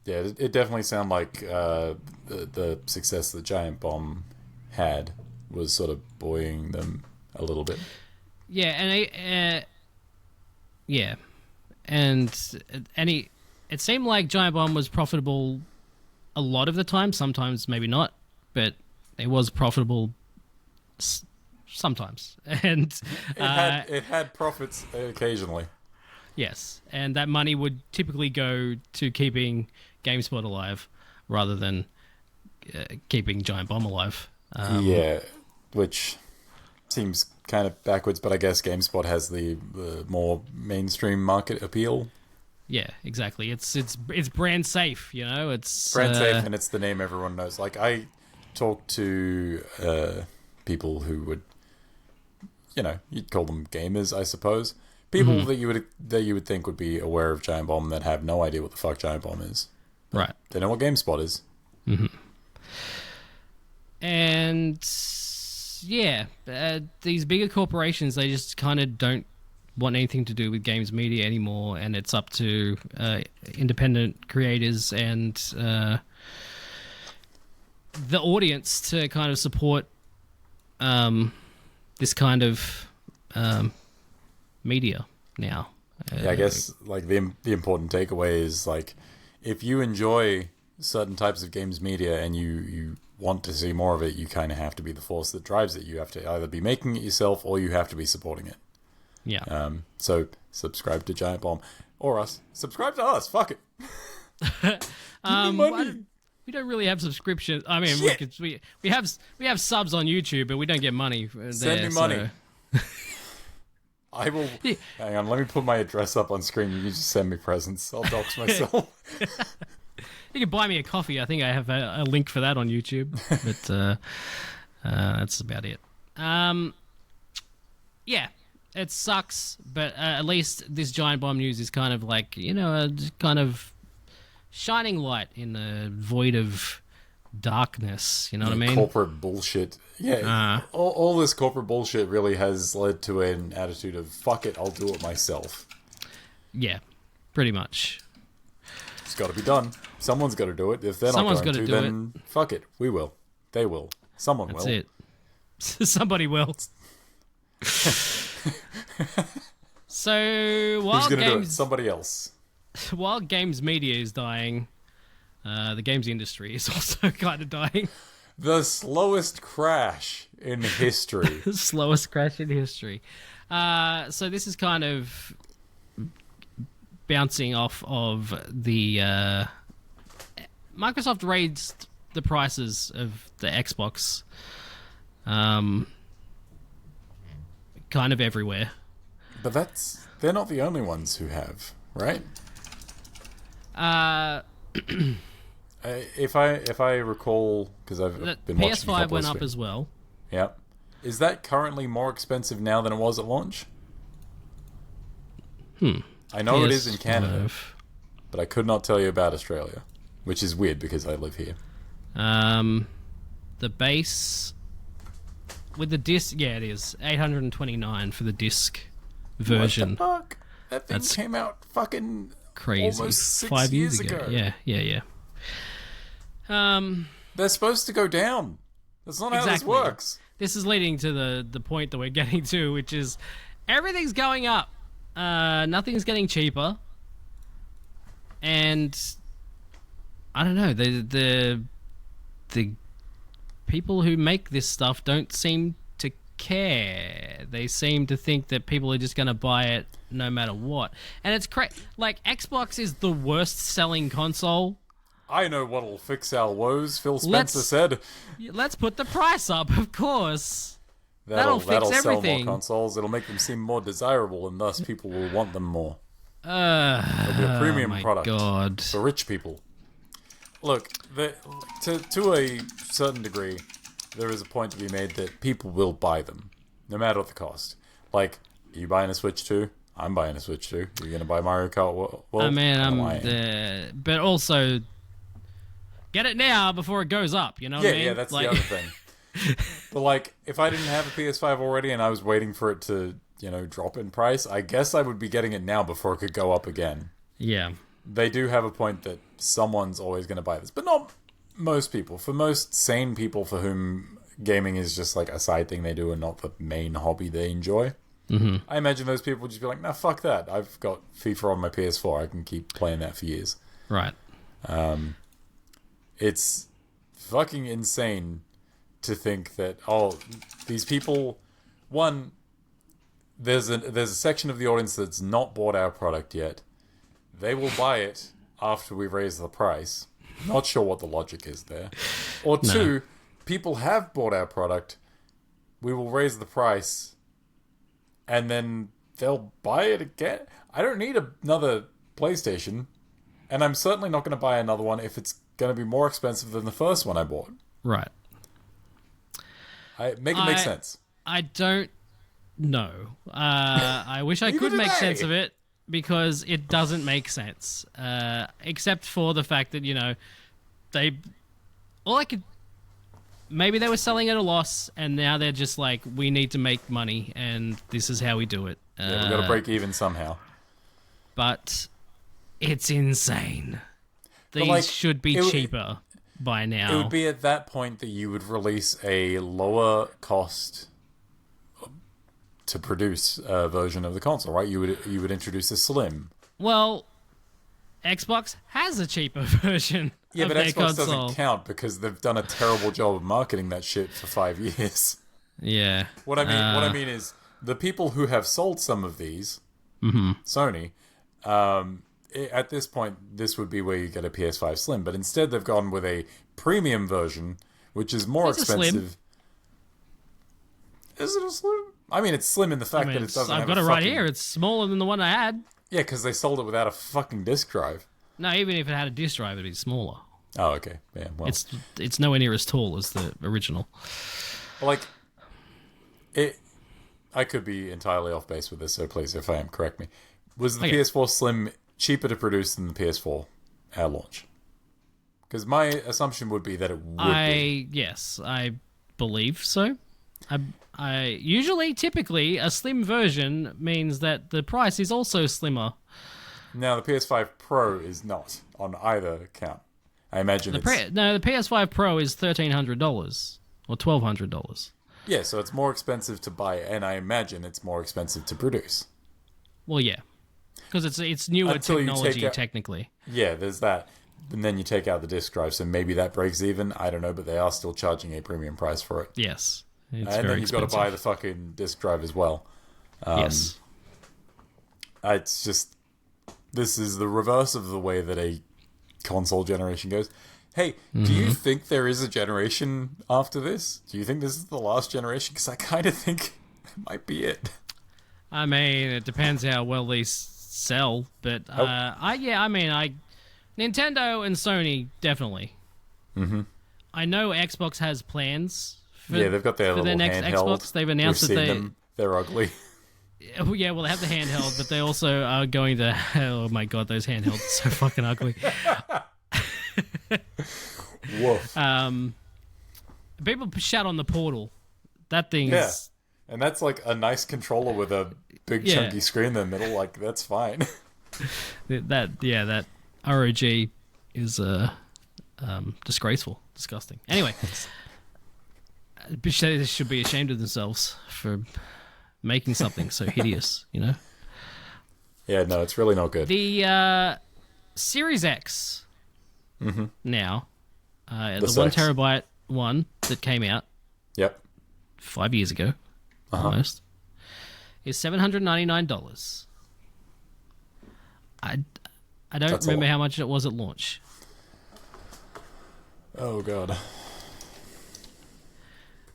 It definitely sounded like the success that Giant Bomb had was sort of buoying them a little bit. Yeah, and it seemed like Giant Bomb was profitable a lot of the time. Sometimes maybe not, but it was profitable sometimes. And it had profits occasionally. Yes, and that money would typically go to keeping GameSpot alive rather than keeping Giant Bomb alive. Which seems kind of backwards, but I guess GameSpot has the more mainstream market appeal. Yeah, exactly. It's brand safe, It's brand safe, and it's the name everyone knows. Like, I talked to people who would, you'd call them gamers, I suppose. People that you would think would be aware of Giant Bomb that have no idea what the fuck Giant Bomb is. Right. They know what GameSpot is. Mm-hmm. And yeah, these bigger corporations, they just kind of don't want anything to do with games media anymore, and it's up to independent creators and the audience to kind of support this kind of media now. I guess like the important takeaway is, like, if you enjoy certain types of games media and you want to see more of it, you kind of have to be the force that drives it. You have to either be making it yourself or you have to be supporting it. Yeah. So subscribe to Giant Bomb or us. Subscribe to us. Fuck it. Give me money. We don't really have subscriptions. I mean, we have subs on YouTube, but we don't get money. Send me money. I will. Hang on, let me put my address up on screen. You can just send me presents. I'll dox myself. You can buy me a coffee. I think I have a link for that on YouTube. But that's about it. Yeah, it sucks. But at least this Giant Bomb news is kind of like, a kind of shining light in the void of darkness. You know what I mean? Corporate bullshit. Yeah. All this corporate bullshit really has led to an attitude of, fuck it, I'll do it myself. Yeah, pretty much. It's got to be done. Someone's got to do it. If they're not going to, then fuck it. We will. They will. Someone That's will. it. Somebody will. So Who's going to do it? Somebody else. While games media is dying, the games industry is also kind of dying. The slowest crash in history. Slowest crash in history. So this is kind of bouncing off of the Microsoft raised the prices of the Xbox kind of everywhere. But they're not the only ones who have, right? If I recall, because I've been watching PS5 went up as well. Yeah. Is that currently more expensive now than it was at launch? I know it is in Canada, but I could not tell you about Australia, which is weird because I live here. The base with the disc, yeah, it is $829 for the disc version. What the fuck? That thing came out fucking crazy. Almost 6 5 years years ago. Yeah. They're supposed to go down. That's not how this works. This is leading to the point that we're getting to, which is everything's going up. Nothing's getting cheaper. And I don't know, the people who make this stuff don't seem to care. They seem to think that people are just going to buy it no matter what. And it's like Xbox is the worst selling console. I know what'll fix our woes, Phil Spencer said. Let's put the price up, of course. That'll fix sell everything. more consoles. It'll make them seem more desirable, and thus people will want them more. It'll be a premium product for rich people. Look, to a certain degree, there is a point to be made that people will buy them, no matter the cost. Like, are you buying a Switch 2? I'm buying a Switch 2. Are you going to buy Mario Kart World? But also, get it now before it goes up, you know what I mean? Yeah, that's the other thing. But, like, if I didn't have a PS5 already and I was waiting for it to, drop in price, I guess I would be getting it now before it could go up again. Yeah. They do have a point that someone's always going to buy this, but not most people. For most sane people for whom gaming is just like a side thing they do and not the main hobby they enjoy, I imagine those people would just be like, nah, fuck that. I've got FIFA on my PS4. I can keep playing that for years. Right. It's fucking insane to think that, these people... One, there's a section of the audience that's not bought our product yet. They will buy it after we raise the price. Not sure what the logic is there. Or two, people have bought our product. We will raise the price, and then they'll buy it again. I don't need another PlayStation, and I'm certainly not going to buy another one if it's going to be more expensive than the first one I bought. Right. Make it make sense. I don't know. I wish I could make sense of it, because it doesn't make sense. Except for the fact that, maybe they were selling at a loss, and now they're just like, we need to make money, and this is how we do it. We've got to break even somehow. But it's insane. These should be cheaper by now. It would be at that point that you would release a lower cost to produce a version of the console, right? You would introduce a Slim. Well, Xbox has a cheaper version. Yeah, but Xbox console doesn't count because they've done a terrible job of marketing that shit for 5 years. Yeah. What I mean is the people who have sold some of these, Sony, at this point, this would be where you get a PS5 Slim, but instead they've gone with a premium version, which is more expensive. Is it a Slim? I mean, it's slim in the fact that it doesn't have I've got it right here. It's smaller than the one I had. Yeah, because they sold it without a fucking disk drive. No, even if it had a disk drive, it'd be smaller. Oh, okay. Yeah, well. It's nowhere near as tall as the original. I could be entirely off base with this, so please, if I am, correct me. Was the PS4 Slim cheaper to produce than the PS4 at launch? Because my assumption would be that it would be. Yes, I believe so. I typically, a slim version means that the price is also slimmer. Now, the PS5 Pro is not on either account. I imagine the PS5 Pro is $1,300 or or $1,200. Yeah, so it's more expensive to buy, and I imagine it's more expensive to produce. Well, yeah, because it's newer Until you technology take technically. Yeah, there's that. And then you take out the disk drive, so maybe that breaks even. I don't know, but they are still charging a premium price for it. Yes, it's And very then you've got expensive. to buy the fucking disk drive as well. Yes. It's just... This is the reverse of the way that a console generation goes. Hey, do you think there is a generation after this? Do you think this is the last generation? Because I kind of think it might be it. I mean, it depends how well these sell, but Nintendo and Sony definitely. Mm-hmm. I know Xbox has plans for, Yeah, they've got their for little their next handheld. Xbox. They've announced We've that seen them. They're ugly. yeah, well, they have the handheld, but they also are going to. Oh my god, those handhelds are so fucking ugly. Woof. People shout on the Portal. That thing Yeah. is. And that's like a nice controller with a big Yeah. chunky screen in the middle. Like, that's fine. That ROG is disgraceful, disgusting. Anyway, they should be ashamed of themselves for making something so hideous. You know, Yeah, no, it's really not good. the Series X now, the 1 Sex. terabyte one that came out Yep. 5 years ago, almost, is $799. I don't That's a remember lot. how much it was at launch. Oh, God.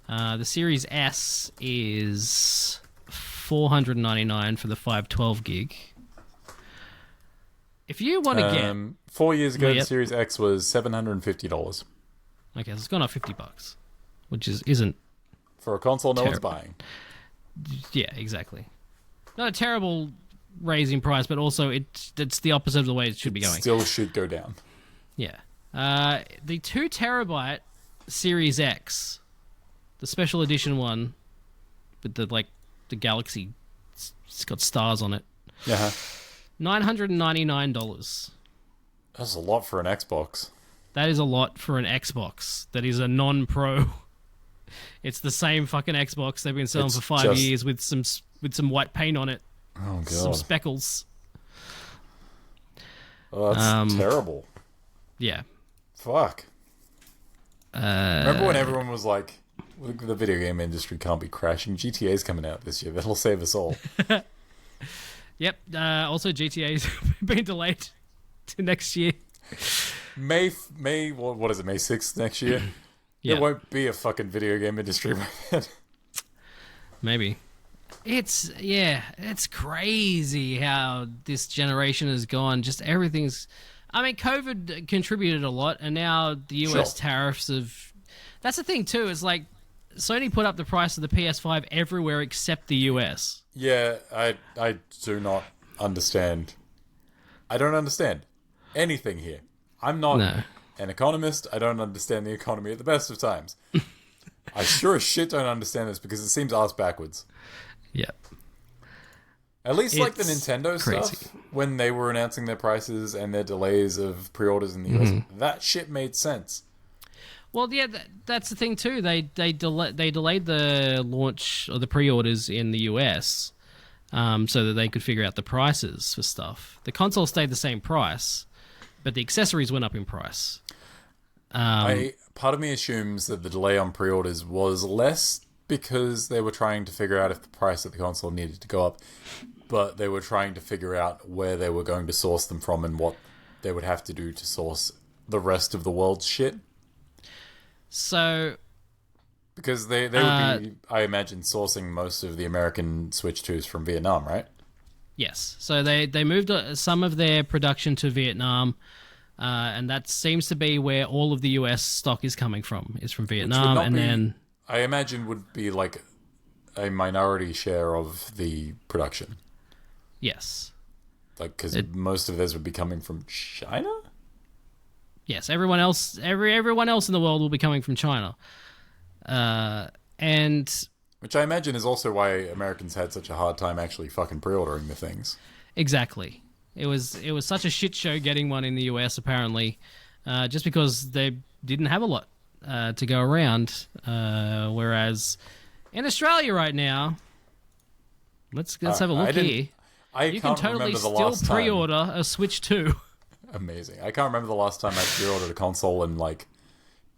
The Series S is $499 for the 512 gig. If you want to get 4 years ago, Yep. the Series X was $750 okay, so it's gone up $50, which isn't for a console no one's Terrible. buying. yeah exactly not a terrible raising price, but also it's the opposite of the way it should be going. Still should go down. Yeah, the 2 terabyte Series X, the special edition one with the Galaxy, it's got stars on it. Yeah, $999. that's a lot for an Xbox. That is a lot for an Xbox. That is a non-pro. It's the same fucking Xbox they've been selling It's for 5 just- years with some white paint on it, Oh, some God. speckles. Oh, that's terrible. Yeah. Fuck. Remember when everyone was like, the video game industry can't be crashing. GTA's coming out this year. That'll save us all. Yep. Also, GTA's been delayed to next year. May, what is it, May 6th next year? Yeah. There won't be a fucking video game industry by then. Maybe. It's crazy how this generation has gone. Just everything's... I mean, COVID contributed a lot, and now the US Sure. tariffs have... That's the thing, too. It's like Sony put up the price of the PS5 everywhere except the US. Yeah, I do not understand. I don't understand anything here. I'm not No. an economist. I don't understand the economy at the best of times. I sure as shit don't understand this because it seems ass backwards. Yep. At least like the It's Nintendo crazy. stuff, when they were announcing their prices and their delays of pre-orders in the US, that shit made sense. Well, yeah, that's the thing too. They delayed the launch or the pre-orders in the US, so that they could figure out the prices for stuff. The console stayed the same price, but the accessories went up in price. Part of me assumes that the delay on pre-orders was less because they were trying to figure out if the price of the console needed to go up, but they were trying to figure out where they were going to source them from and what they would have to do to source the rest of the world's shit. So Because they would be, I imagine, sourcing most of the American Switch 2s from Vietnam, right? yes, so they moved some of their production to Vietnam, and that seems to be where all of the US stock is coming from. Is from Vietnam, not and be- then I imagine would be like a minority share of the production. yes. Like, because most of theirs would be coming from China? Yes, everyone else in the world will be coming from China, and Which I imagine is also why Americans had such a hard time actually fucking pre-ordering the things. exactly, it was such a shit show getting one in the US apparently, just because they didn't have a lot. to go around. Whereas in Australia right now, let's have a look here. You can totally still pre-order a Switch 2. Amazing. I can't remember the last time I pre-ordered a console and like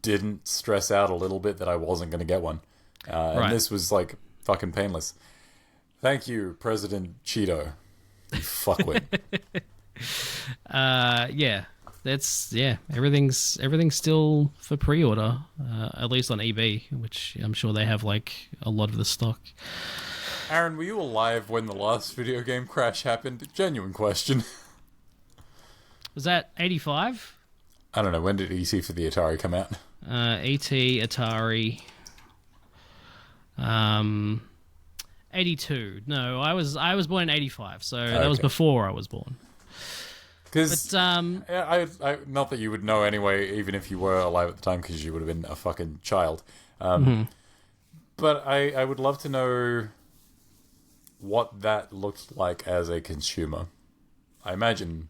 didn't stress out a little bit that I wasn't going to get one. And this was like fucking painless. Thank you, President Cheeto. You fuckwit. Everything's still for pre-order, at least on eBay, which I'm sure they have like a lot of the stock. Aaron, were you alive when the last video game crash happened? Genuine question. Was that 85? I don't know. When did ET for the Atari come out? ET, Atari. 82. No, I was born in 85, so that was before I was born. Because I not that you would know anyway, even if you were alive at the time, because you would have been a fucking child. But I would love to know what that looked like as a consumer. I imagine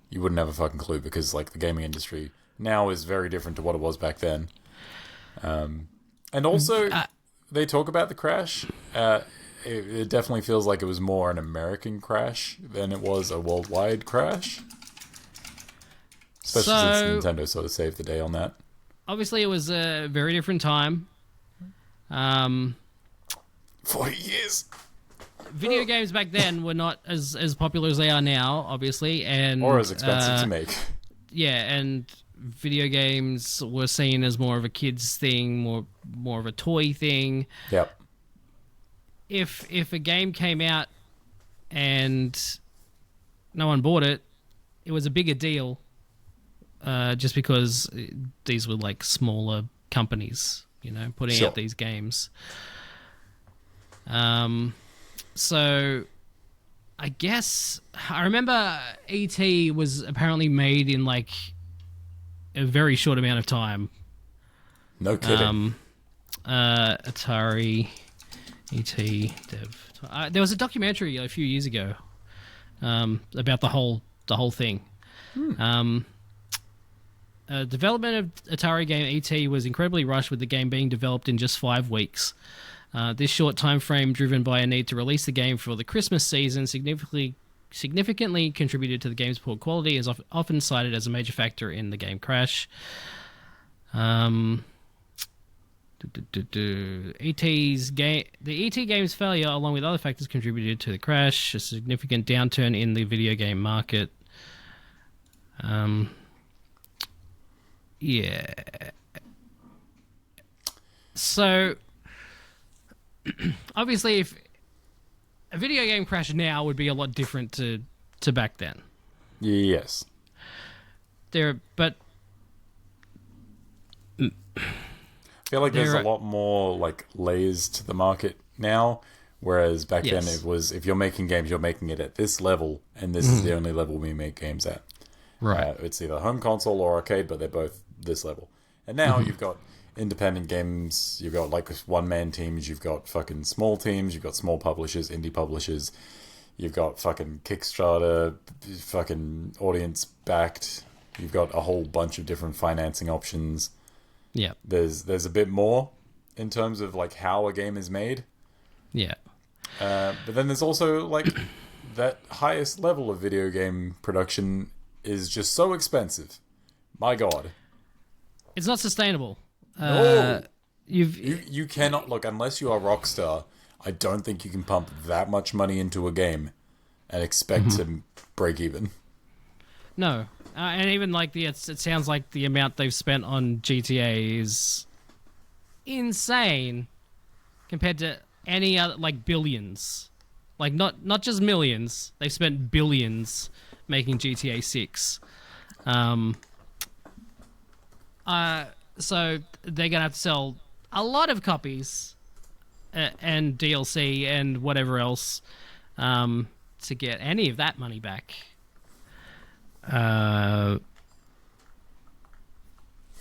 you wouldn't have a fucking clue, because like the gaming industry now is very different to what it was back then. And also, they talk about the crash. It definitely feels like it was more an American crash than it was a worldwide crash. Especially since Nintendo sort of saved the day on that. Obviously, it was a very different time. 40 years. Video games back then were not as popular as they are now, obviously, and or as expensive to make. Yeah, and video games were seen as more of a kids thing, more of a toy thing. Yep. If a game came out and no one bought it, it was a bigger deal. Just because these were like smaller companies, putting out these games. So I guess I remember E.T. was apparently made in like a very short amount of time. No kidding. Atari E.T. dev. There was a documentary a few years ago about the whole thing. Development of Atari game E.T. was incredibly rushed, with the game being developed in just 5 weeks. This short time frame, driven by a need to release the game for the Christmas season, significantly contributed to the game's poor quality, is often cited as a major factor in the game crash. The E.T. game's failure, along with other factors, contributed to the crash. A significant downturn in the video game market. Yeah. So, obviously, if a video game crash now would be a lot different to back then. Yes. But I feel like there's a lot more like layers to the market now, whereas back then it was, if you're making games, you're making it at this level, and this is the only level we make games at. Right. It's either home console or arcade, but they're both this level. And now you've got independent games, you've got like one-man teams, you've got fucking small teams, you've got small publishers, indie publishers, you've got fucking Kickstarter, fucking audience-backed, you've got a whole bunch of different financing options. Yeah. There's a bit more in terms of like how a game is made. Yeah. But then there's also like that highest level of video game production is just so expensive. My God. It's not sustainable. No. You cannot, look, unless you are Rockstar, I don't think you can pump that much money into a game and expect to break even. No. And even like it sounds like the amount they've spent on GTA is insane compared to any other, like billions. Like not just millions. They've spent billions making GTA 6. So they're gonna have to sell a lot of copies and DLC and whatever else to get any of that money back.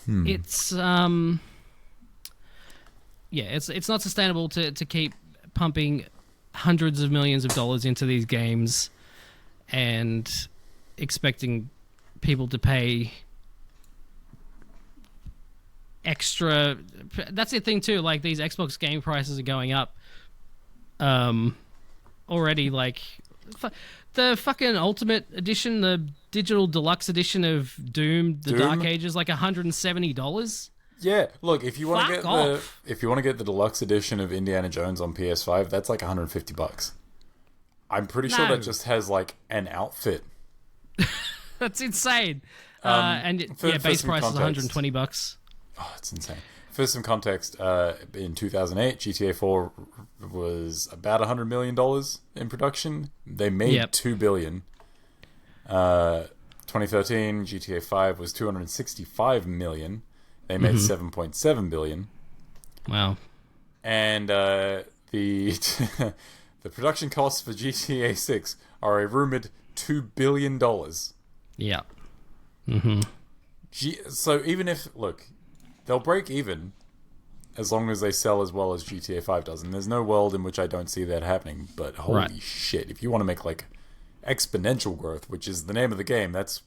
It's it's not sustainable to keep pumping hundreds of millions of dollars into these games and expecting people to pay extra. That's the thing too. Like these Xbox game prices are going up. Already like the fucking Ultimate Edition, the digital deluxe edition of Doom, the Dark Ages, like $170. Yeah, look, if you want to get the deluxe edition of Indiana Jones on PS5, that's like $150. I'm pretty sure that just has like an outfit. That's insane. And base price is $120. Oh, it's insane. For some context, in 2008, GTA 4 was about $100 million in production. They made $2 billion. 2013, GTA 5 was $265 million. They made $7.7 billion. Wow. And the the production costs for GTA 6 are a rumored $2 billion. Yeah. So even if, look, they'll break even as long as they sell as well as GTA 5 does. And there's no world in which I don't see that happening. But holy shit, if you want to make like exponential growth, which is the name of the game, that's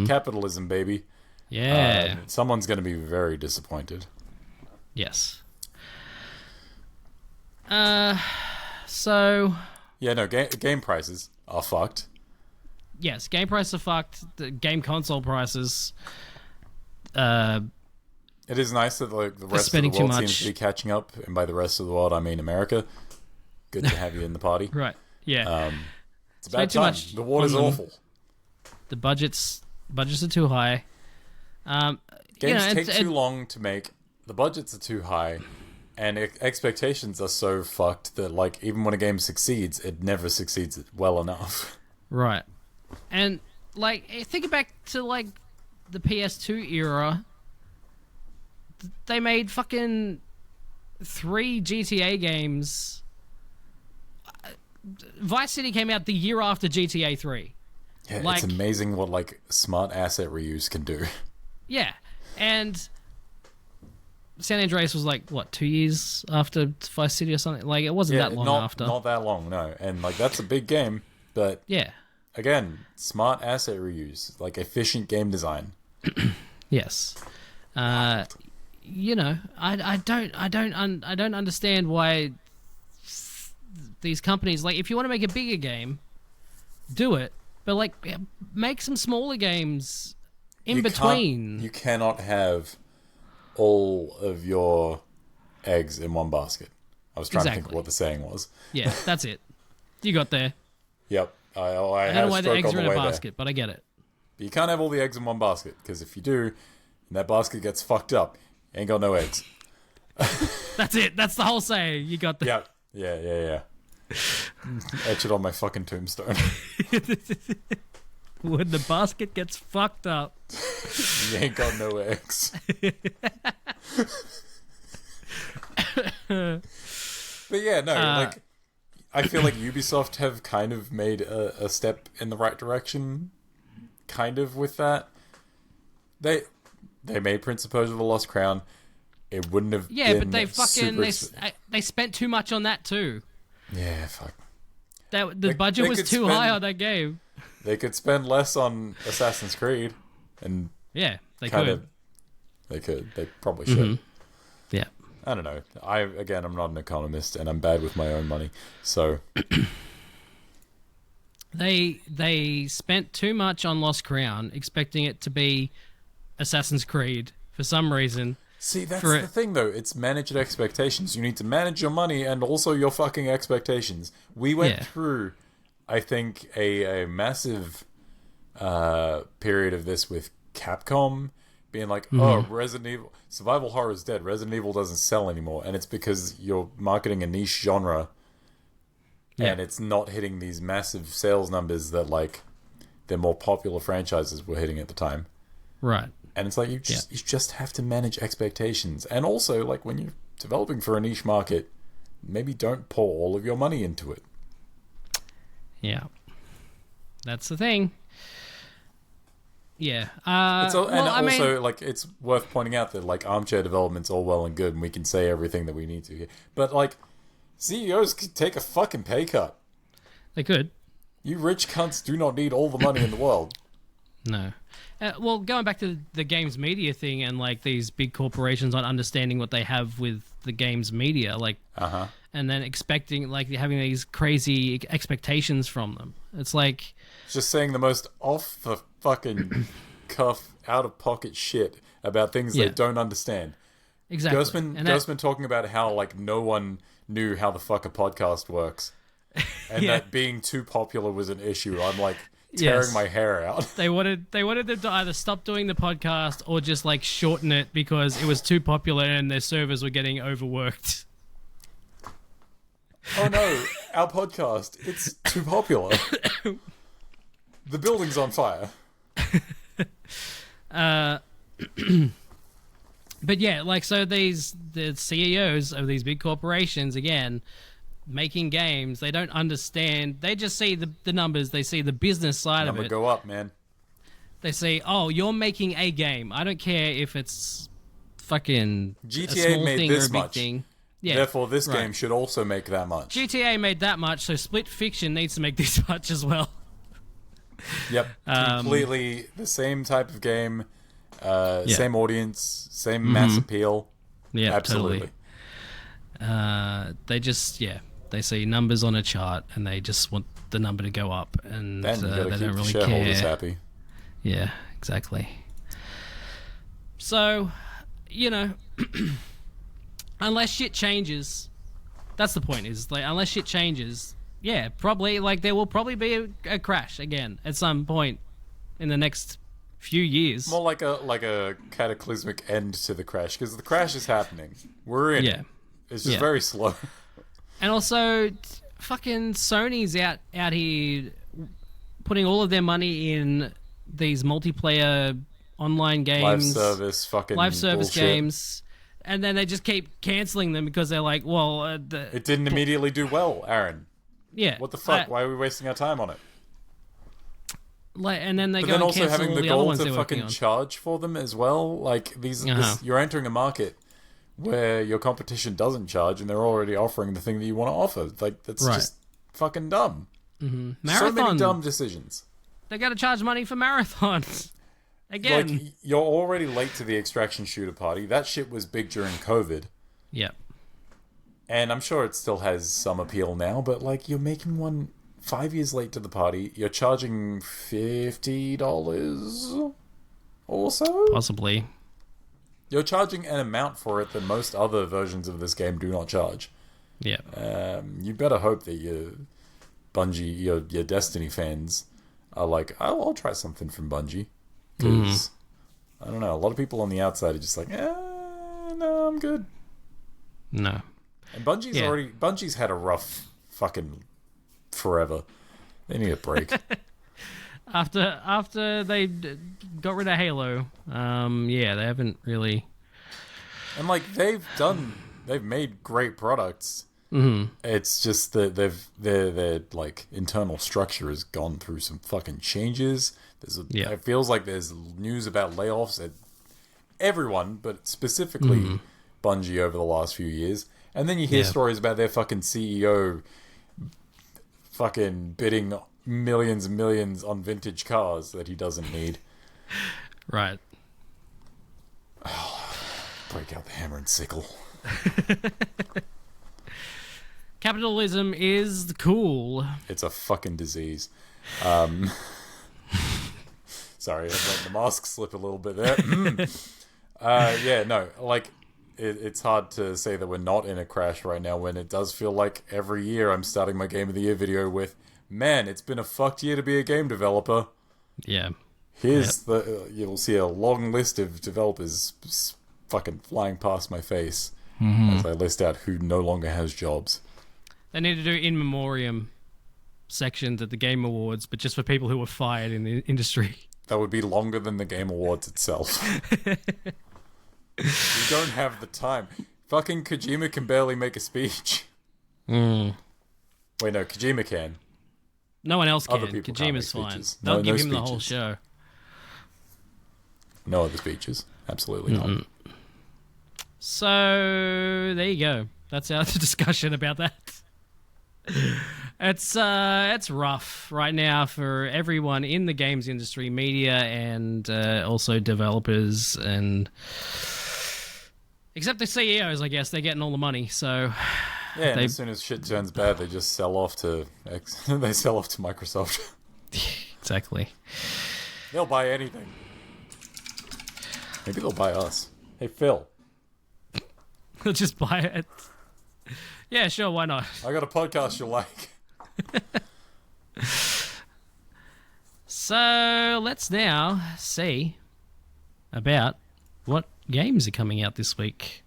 capitalism, baby. Yeah. Someone's going to be very disappointed. Yes. So... Yeah, no, game prices are fucked. Yes, game prices are fucked. The game console prices... It is nice that like the rest of the world seems to be catching up, and by the rest of the world, I mean America. Good to have you in the party. Right, yeah. It's about time. The water's awful. The budgets are too high. Games take too long to make. The budgets are too high, and expectations are so fucked that like even when a game succeeds, it never succeeds well enough. Right, and like think back to like the PS2 era. They made fucking 3 GTA games. Vice City came out the year after GTA 3. Yeah, like, it's amazing what like smart asset reuse can do. Yeah, and San Andreas was like what 2 years after Vice City or something. Like it wasn't that long after. Not that long, no. And like that's a big game, but yeah, again, smart asset reuse, like efficient game design. Yes. You know, I don't understand why these companies, like, if you want to make a bigger game, do it, but like make some smaller games in between. You cannot have all of your eggs in one basket. I was trying to think of what the saying was. Yeah, that's it. You got there. Yep. I don't know why the eggs are in a basket, but I get it. But you can't have all the eggs in one basket, because if you do, and that basket gets fucked up, you ain't got no eggs. That's it. That's the whole saying. You got the... Yep. Yeah. Etch it on my fucking tombstone. When the basket gets fucked up, you ain't got no eggs. But yeah, no, like I feel like Ubisoft have kind of made a step in the right direction, kind of with that. They made Prince of Persia: The Lost Crown. It wouldn't have been but they fucking they spent too much on that too. Yeah, fuck. The budget was too high on that game. They could spend less on Assassin's Creed, and yeah, they could. They probably should. Yeah. I don't know. I'm not an economist, and I'm bad with my own money. So they spent too much on Lost Crown, expecting it to be Assassin's Creed for some reason. See, that's the thing, though. It's managed expectations. You need to manage your money and also your fucking expectations. We went through, I think, a massive period of this with Capcom being like, oh, Resident Evil, survival horror is dead. Resident Evil doesn't sell anymore. And it's because you're marketing a niche genre and it's not hitting these massive sales numbers that, like, their more popular franchises were hitting at the time. Right. And it's like, you just have to manage expectations. And also, like, when you're developing for a niche market, maybe don't pour all of your money into it. Yeah. That's the thing. Yeah. Like, it's worth pointing out that, like, armchair development's all well and good, and we can say everything that we need to here. But, like, CEOs could take a fucking pay cut. They could. You rich cunts do not need all the money in the world. No. Well, going back to the games media thing and like these big corporations not understanding what they have with the games media, like, and then expecting, like, having these crazy expectations from them. It's like just saying the most off the fucking cuff, out of pocket shit about things they don't understand. Exactly. Ghostman talking about how like no one knew how the fuck a podcast works, and that being too popular was an issue. I'm like tearing my hair out. They wanted them to either stop doing the podcast or just like shorten it because it was too popular and their servers were getting overworked. Oh no, our podcast, it's too popular. The building's on fire. But yeah, like, so the CEOs of these big corporations, again, making games, they don't understand. They just see the numbers. They see the business side of it. Go up, man. They say, oh, you're making a game. I don't care if it's fucking GTA a small made thing this or a big much. thing. Yeah, therefore, this game should also make that much. GTA made that much, so Split Fiction needs to make this much as well. Yep, completely the same type of game, same audience, same mass appeal. Yeah, absolutely. Totally. They just, they see numbers on a chart and they just want the number to go up, and then they don't really shareholders care. Happy. Yeah, exactly. So, unless shit changes, that's the point. Is like, unless shit changes, probably like there will probably be a crash again at some point in the next few years. More like a cataclysmic end to the crash, because the crash is happening. We're in. Yeah, it's just very slow. And also, fucking Sony's out here putting all of their money in these multiplayer online games, live service games, and then they just keep canceling them because they're like, well, it didn't immediately do well, Aaron. Yeah, what the fuck? Why are we wasting our time on it? Like, and then they go and cancel all the other ones they're working on. Having the goal to fucking charge for them as well. Like you're entering a market where your competition doesn't charge, and they're already offering the thing that you want to offer. Like, that's just fucking dumb. Mm-hmm. Marathon, so many dumb decisions. They got to charge money for marathons. Again. Like, you're already late to the extraction shooter party. That shit was big during COVID. Yep. And I'm sure it still has some appeal now, but, like, you're making one 5 years late to the party. You're charging $50 or so? Possibly. You're charging an amount for it that most other versions of this game do not charge. Yeah. You better hope that your Bungie, your Destiny fans are like, I'll try something from Bungie. Because, I don't know, a lot of people on the outside are just like, no, I'm good. No. And Bungie's had a rough fucking forever. They need a break. After they got rid of Halo, they haven't really. And like they've made great products. Mm-hmm. It's just that their like internal structure has gone through some fucking changes. It feels like there's news about layoffs at everyone, but specifically Bungie over the last few years. And then you hear stories about their fucking CEO fucking bidding millions and millions on vintage cars that he doesn't need. Right. Oh, break out the hammer and sickle. Capitalism is cool. It's a fucking disease. Sorry, I let the mask slip a little bit there. It's hard to say that we're not in a crash right now when it does feel like every year I'm starting my Game of the Year video with, man, it's been a fucked year to be a game developer. Yeah. You'll see a long list of developers fucking flying past my face as I list out who no longer has jobs. They need to do in memoriam sections at the Game Awards, but just for people who were fired in the industry. That would be longer than the Game Awards itself. We don't have the time. Fucking Kojima can barely make a speech. Wait, no, Kojima can. No one else can. Other people Kojima's can't make fine. speeches. They'll give him speeches. the whole show. No other speeches. Absolutely not. So, there you go. That's our discussion about that. It's rough right now for everyone in the games industry, media, and also developers, and except the CEOs, I guess they're getting all the money. So yeah, and as soon as shit turns bad, they just sell off to they sell off to Microsoft. Exactly. They'll buy anything. Maybe they'll buy us. Hey, Phil. They'll just buy it. Yeah, sure, why not? I got a podcast you'll like. So let's now see about what games are coming out this week.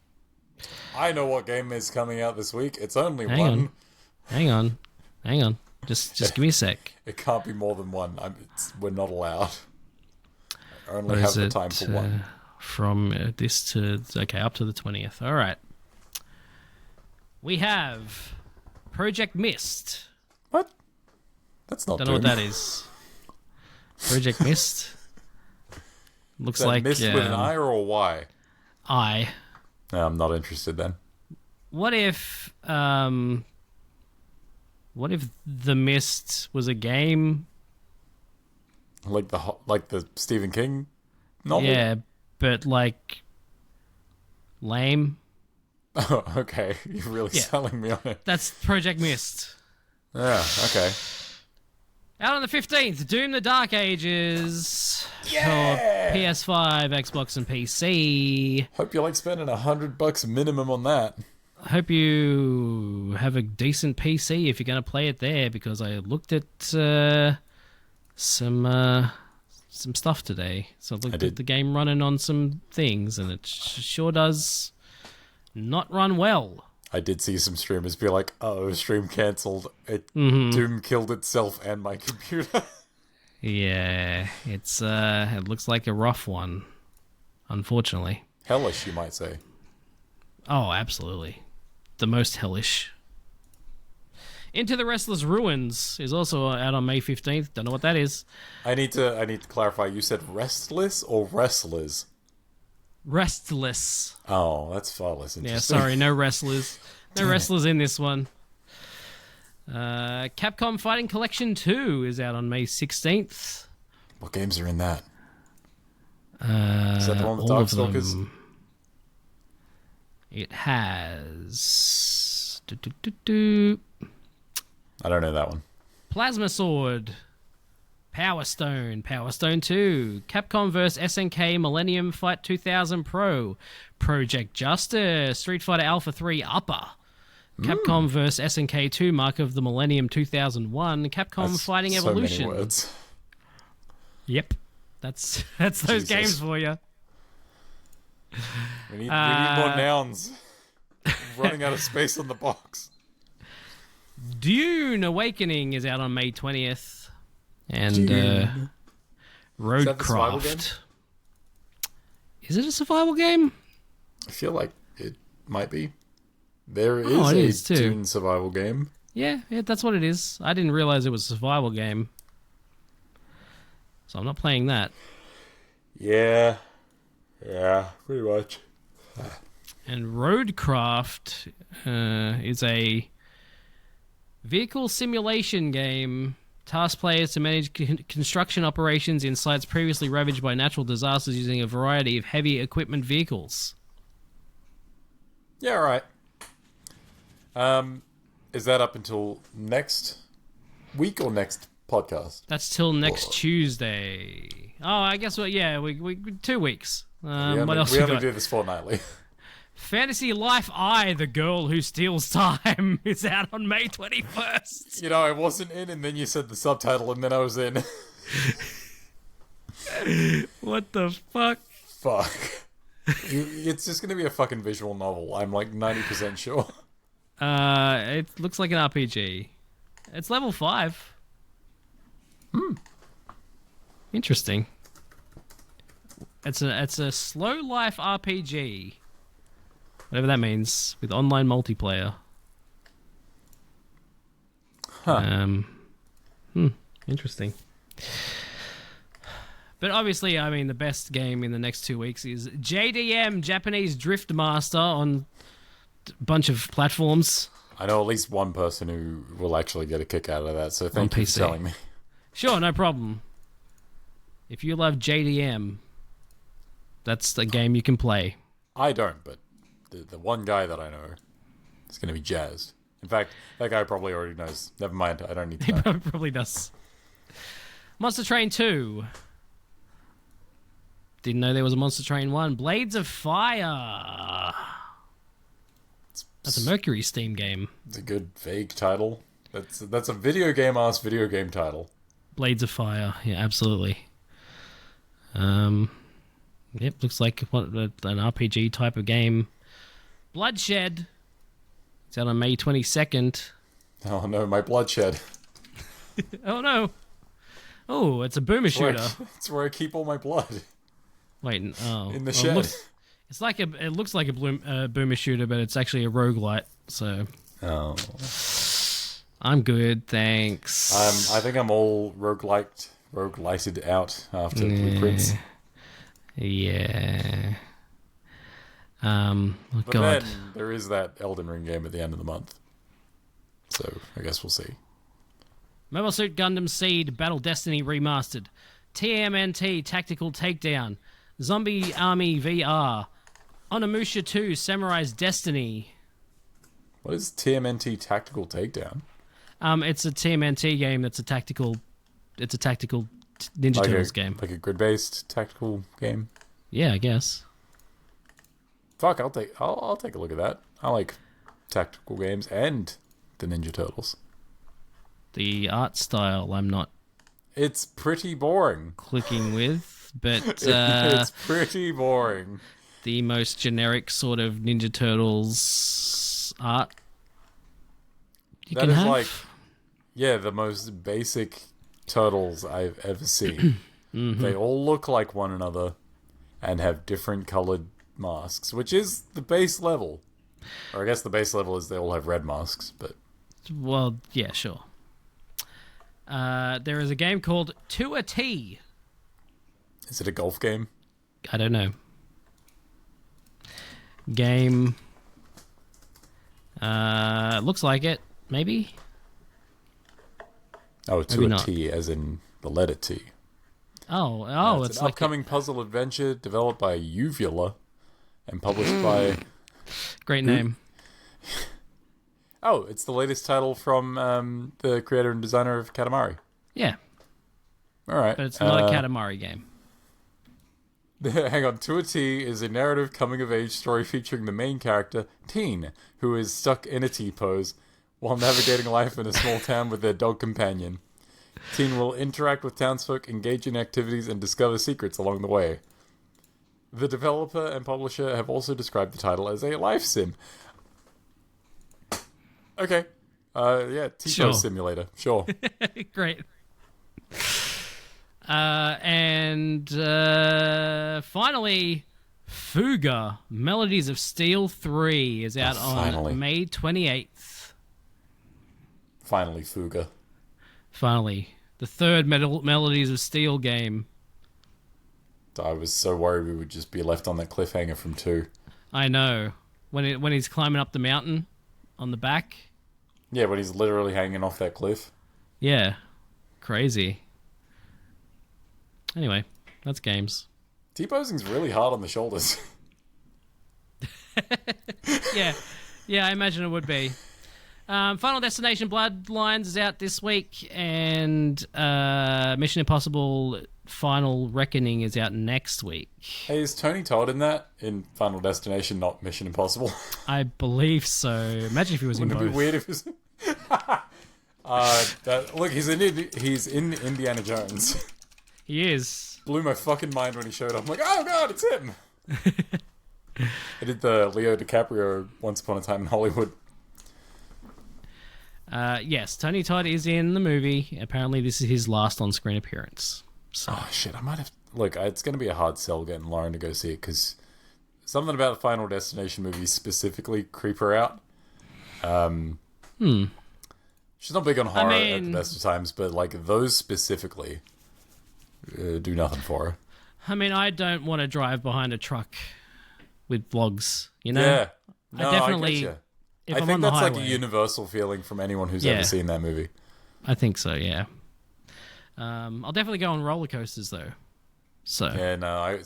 I know what game is coming out this week. It's only one. Hang on. Just give me a sec. It can't be more than one. We're not allowed. I only What have is the it, time for one. From this to... Okay, up to the 20th. All right. We have Project Mist. What? That's not Don't know what that is. Project Mist. Looks like... Mist with an I or a Y? I. No, I'm not interested then. What if The Mist was a game? Like the Stephen King novel? Yeah, but like lame. Oh, okay. You're really selling me on it. That's Project Mist. Yeah, okay. Out on the 15th, Doom the Dark Ages. Yeah! For PS5, Xbox, and PC. Hope you like spending $100 minimum on that. I hope you have a decent PC if you're going to play it there, because I looked at some stuff today. So I looked at the game running on some things, and it sure does not run well. I did see some streamers be like, "Oh, stream cancelled. Doom killed itself and my computer." Yeah, it looks like a rough one, unfortunately. Hellish, you might say. Oh, absolutely. The most hellish. Into the Restless Ruins is also out on May 15th. Don't know what that is. I need to clarify. You said restless or wrestlers? Restless. Oh, that's far less interesting. Yeah, sorry, no wrestlers. No wrestlers in this one. Capcom Fighting Collection 2 is out on May 16th. What games are in that? Is that the one with Darkstalkers? It has... I don't know that one. Plasma Sword. Power Stone. Power Stone 2. Capcom vs. SNK Millennium Fight 2000 Pro. Project Justice. Street Fighter Alpha 3 Upper. Capcom vs. SNK 2 Mark of the Millennium 2001. Capcom That's Fighting so Evolution. Many words. Yep. That's those games for you. We need more nouns. Running out of space on the box. Dune Awakening is out on May 20th. And Roadcraft. Is it a survival game? I feel like it might be. There is a Dune survival game. Yeah, that's what it is. I didn't realize it was a survival game. So I'm not playing that. Yeah, pretty much. And Roadcraft is a vehicle simulation game. Task players to manage construction operations in sites previously ravaged by natural disasters using a variety of heavy equipment vehicles. Yeah, right. Is that up until next week or next podcast? That's till next Tuesday. Oh, I guess we 2 weeks. What else we we only got? do this fortnightly. Fantasy Life I, the Girl Who Steals Time is out on May 21st. You know, I wasn't in, and then you said the subtitle, and then I was in. What the fuck? Fuck. It's just going to be a fucking visual novel. I'm like 90% sure. It looks like an RPG. It's level 5. Interesting. It's a slow life RPG. Whatever that means, with online multiplayer. Interesting. But obviously, I mean, the best game in the next 2 weeks is JDM, Japanese Drift Master, on a bunch of platforms. I know at least one person who will actually get a kick out of that, so thank you for PC. telling me. Sure, no problem. If you love JDM, that's the game you can play. I don't, but the one guy that I know is going to be jazzed. In fact, that guy probably already knows. Never mind, I don't need to He know. probably does. Monster Train 2. Didn't know there was a Monster Train 1. Blades of Fire. That's a Mercury Steam game. It's a good vague title. That's a video game-ass video game title. Blades of Fire. Yeah, absolutely. Yep, looks like an RPG type of game. Bloodshed. It's out on May 22nd. Oh no, my bloodshed. Oh no. Oh, it's a boomer shooter. It's where I keep all my blood. Wait, In the shed. It looks like a boomer shooter, but it's actually a roguelite. So Oh. I'm good, thanks. I think I'm all roguelited out after Blueprints. Yeah. Oh But god. then there is that Elden Ring game at the end of the month. So I guess we'll see. Mobile Suit Gundam Seed Battle Destiny Remastered. TMNT Tactical Takedown. Zombie Army VR. Onimusha 2 Samurai's Destiny. What is TMNT Tactical Takedown? It's a TMNT game that's a tactical Ninja Turtles game. Like a grid-based tactical game? Yeah, I guess. Fuck, I'll take a look at that. I like tactical games and the Ninja Turtles. The art style I'm not It's pretty boring. clicking with, but It's pretty boring. the most generic sort of Ninja Turtles art you That can is have. like, yeah, the most basic turtles I've ever seen. They all look like one another and have different colored masks, which is the base level. Or I guess the base level is they all have red masks, but... Well, yeah, sure. There is a game called To a T. Is it a golf game? I don't know. Game. Looks like it. Maybe? Oh, To Maybe a not. T, as in the letter T. Oh, It's it's an like upcoming puzzle adventure developed by Uvula and published by... great name. Oh, it's the latest title from the creator and designer of Katamari. Yeah, All right. but it's not a Katamari game. Hang on. To a T is a narrative coming-of-age story featuring the main character, Teen, who is stuck in a T-pose while navigating life in a small town with their dog companion. Teen will interact with townsfolk, engage in activities, and discover secrets along the way. The developer and publisher have also described the title as a life sim. Okay. Yeah, T-pose Sure. simulator. Sure. Great. And finally, Fuga Melodies of Steel 3 is out finally. on May 28th. Finally, Fuga. Finally, the third Melodies of Steel game. I was so worried we would just be left on that cliffhanger from 2. I know. When he's climbing up the mountain on the back. Yeah, when he's literally hanging off that cliff. Yeah. Crazy. Anyway, that's games. T-posing's really hard on the shoulders. Yeah, I imagine it would be. Final Destination Bloodlines is out this week, and Mission Impossible Final Reckoning is out next week. Hey, is Tony Todd in that? In Final Destination, not Mission Impossible? I believe so. Imagine if he was in Wouldn't it both. be weird if it was... look, he's in Indiana Jones. He is. Blew my fucking mind when he showed up. I'm like, oh god, it's him! I did the Leo DiCaprio Once Upon a Time in Hollywood. Yes, Tony Todd is in the movie. Apparently, this is his last on-screen appearance. So, Oh shit, I might have... Look, it's going to be a hard sell getting Lauren to go see it, because something about the Final Destination movies specifically creep her out. She's not big on horror at the best of times, but like those specifically do nothing for her. I mean, I don't want to drive behind a truck with vlogs, you know? Yeah. No, I definitely get ya. if I I'm think on the that's highway, like a universal feeling from anyone who's Yeah. ever seen that movie. I think so. Yeah. I'll definitely go on roller coasters though. So Yeah, no,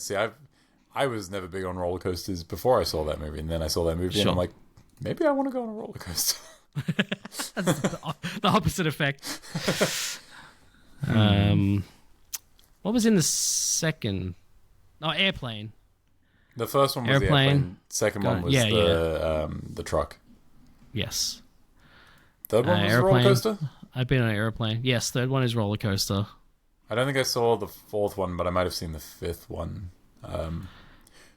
I was never big on roller coasters before I saw that movie, and then I saw that movie, and Sure. I'm like, maybe I want to go on a roller coaster. that's the opposite effect. What was in the second? Oh, airplane. The first one was the Airplane. airplane. Second one was Yeah, the truck. Yes. Third one was the Airplane. roller coaster. I've been on an airplane. Yes, third one is roller coaster. I don't think I saw the fourth one, but I might have seen the fifth one.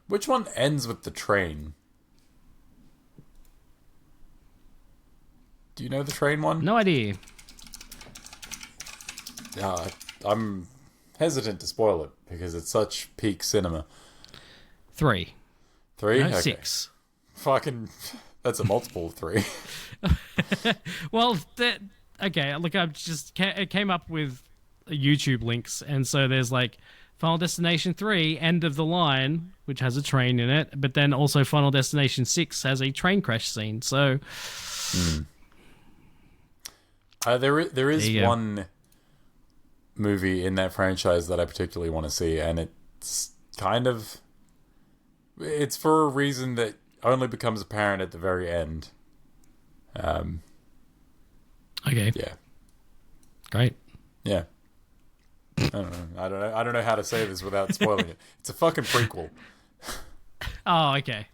Which one ends with the train? Do you know the train one? No idea. Yeah, I'm hesitant to spoil it because it's such peak cinema. 3. 3? No, Okay. 6. Fucking, that's a multiple of 3. Well, okay. Look, it came up with YouTube links, and so there's like Final Destination 3, End of the Line, which has a train in it, but then also Final Destination 6 has a train crash scene. So There is you go. one movie in that franchise that I particularly want to see, and it's for a reason that only becomes apparent at the very end. Okay, Yeah, great. yeah. I don't know how to say this without spoiling it. It's a fucking prequel. Oh, okay.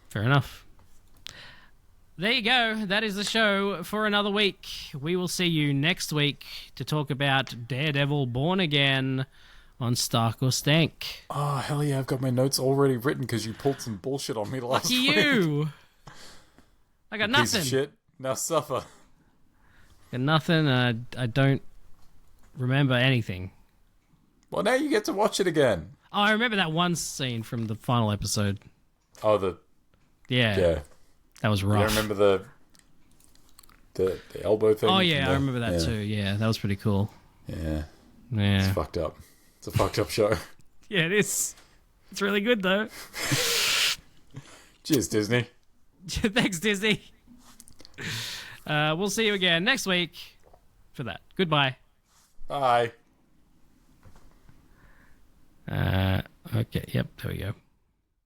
Fair enough. There you go. That is the show for another week. We will see you next week to talk about Daredevil Born Again on Stark or Stank. Oh, hell yeah, I've got my notes already written because you pulled some bullshit on me last Lucky week. you! I got Piece nothing. of shit. Now suffer. Got nothing. I don't remember anything. Well, now you get to watch it again. Oh, I remember that one scene from the final episode. Oh, Yeah. That was You rough. don't remember the elbow thing? Oh, yeah, from I remember that too. Yeah, that was pretty cool. Yeah. Yeah. It's fucked up. It's a fucked up show. Yeah, it is. It's really good, though. Cheers, Disney. Thanks, Disney. We'll see you again next week for that. Goodbye. Bye. Okay, yep, there we go.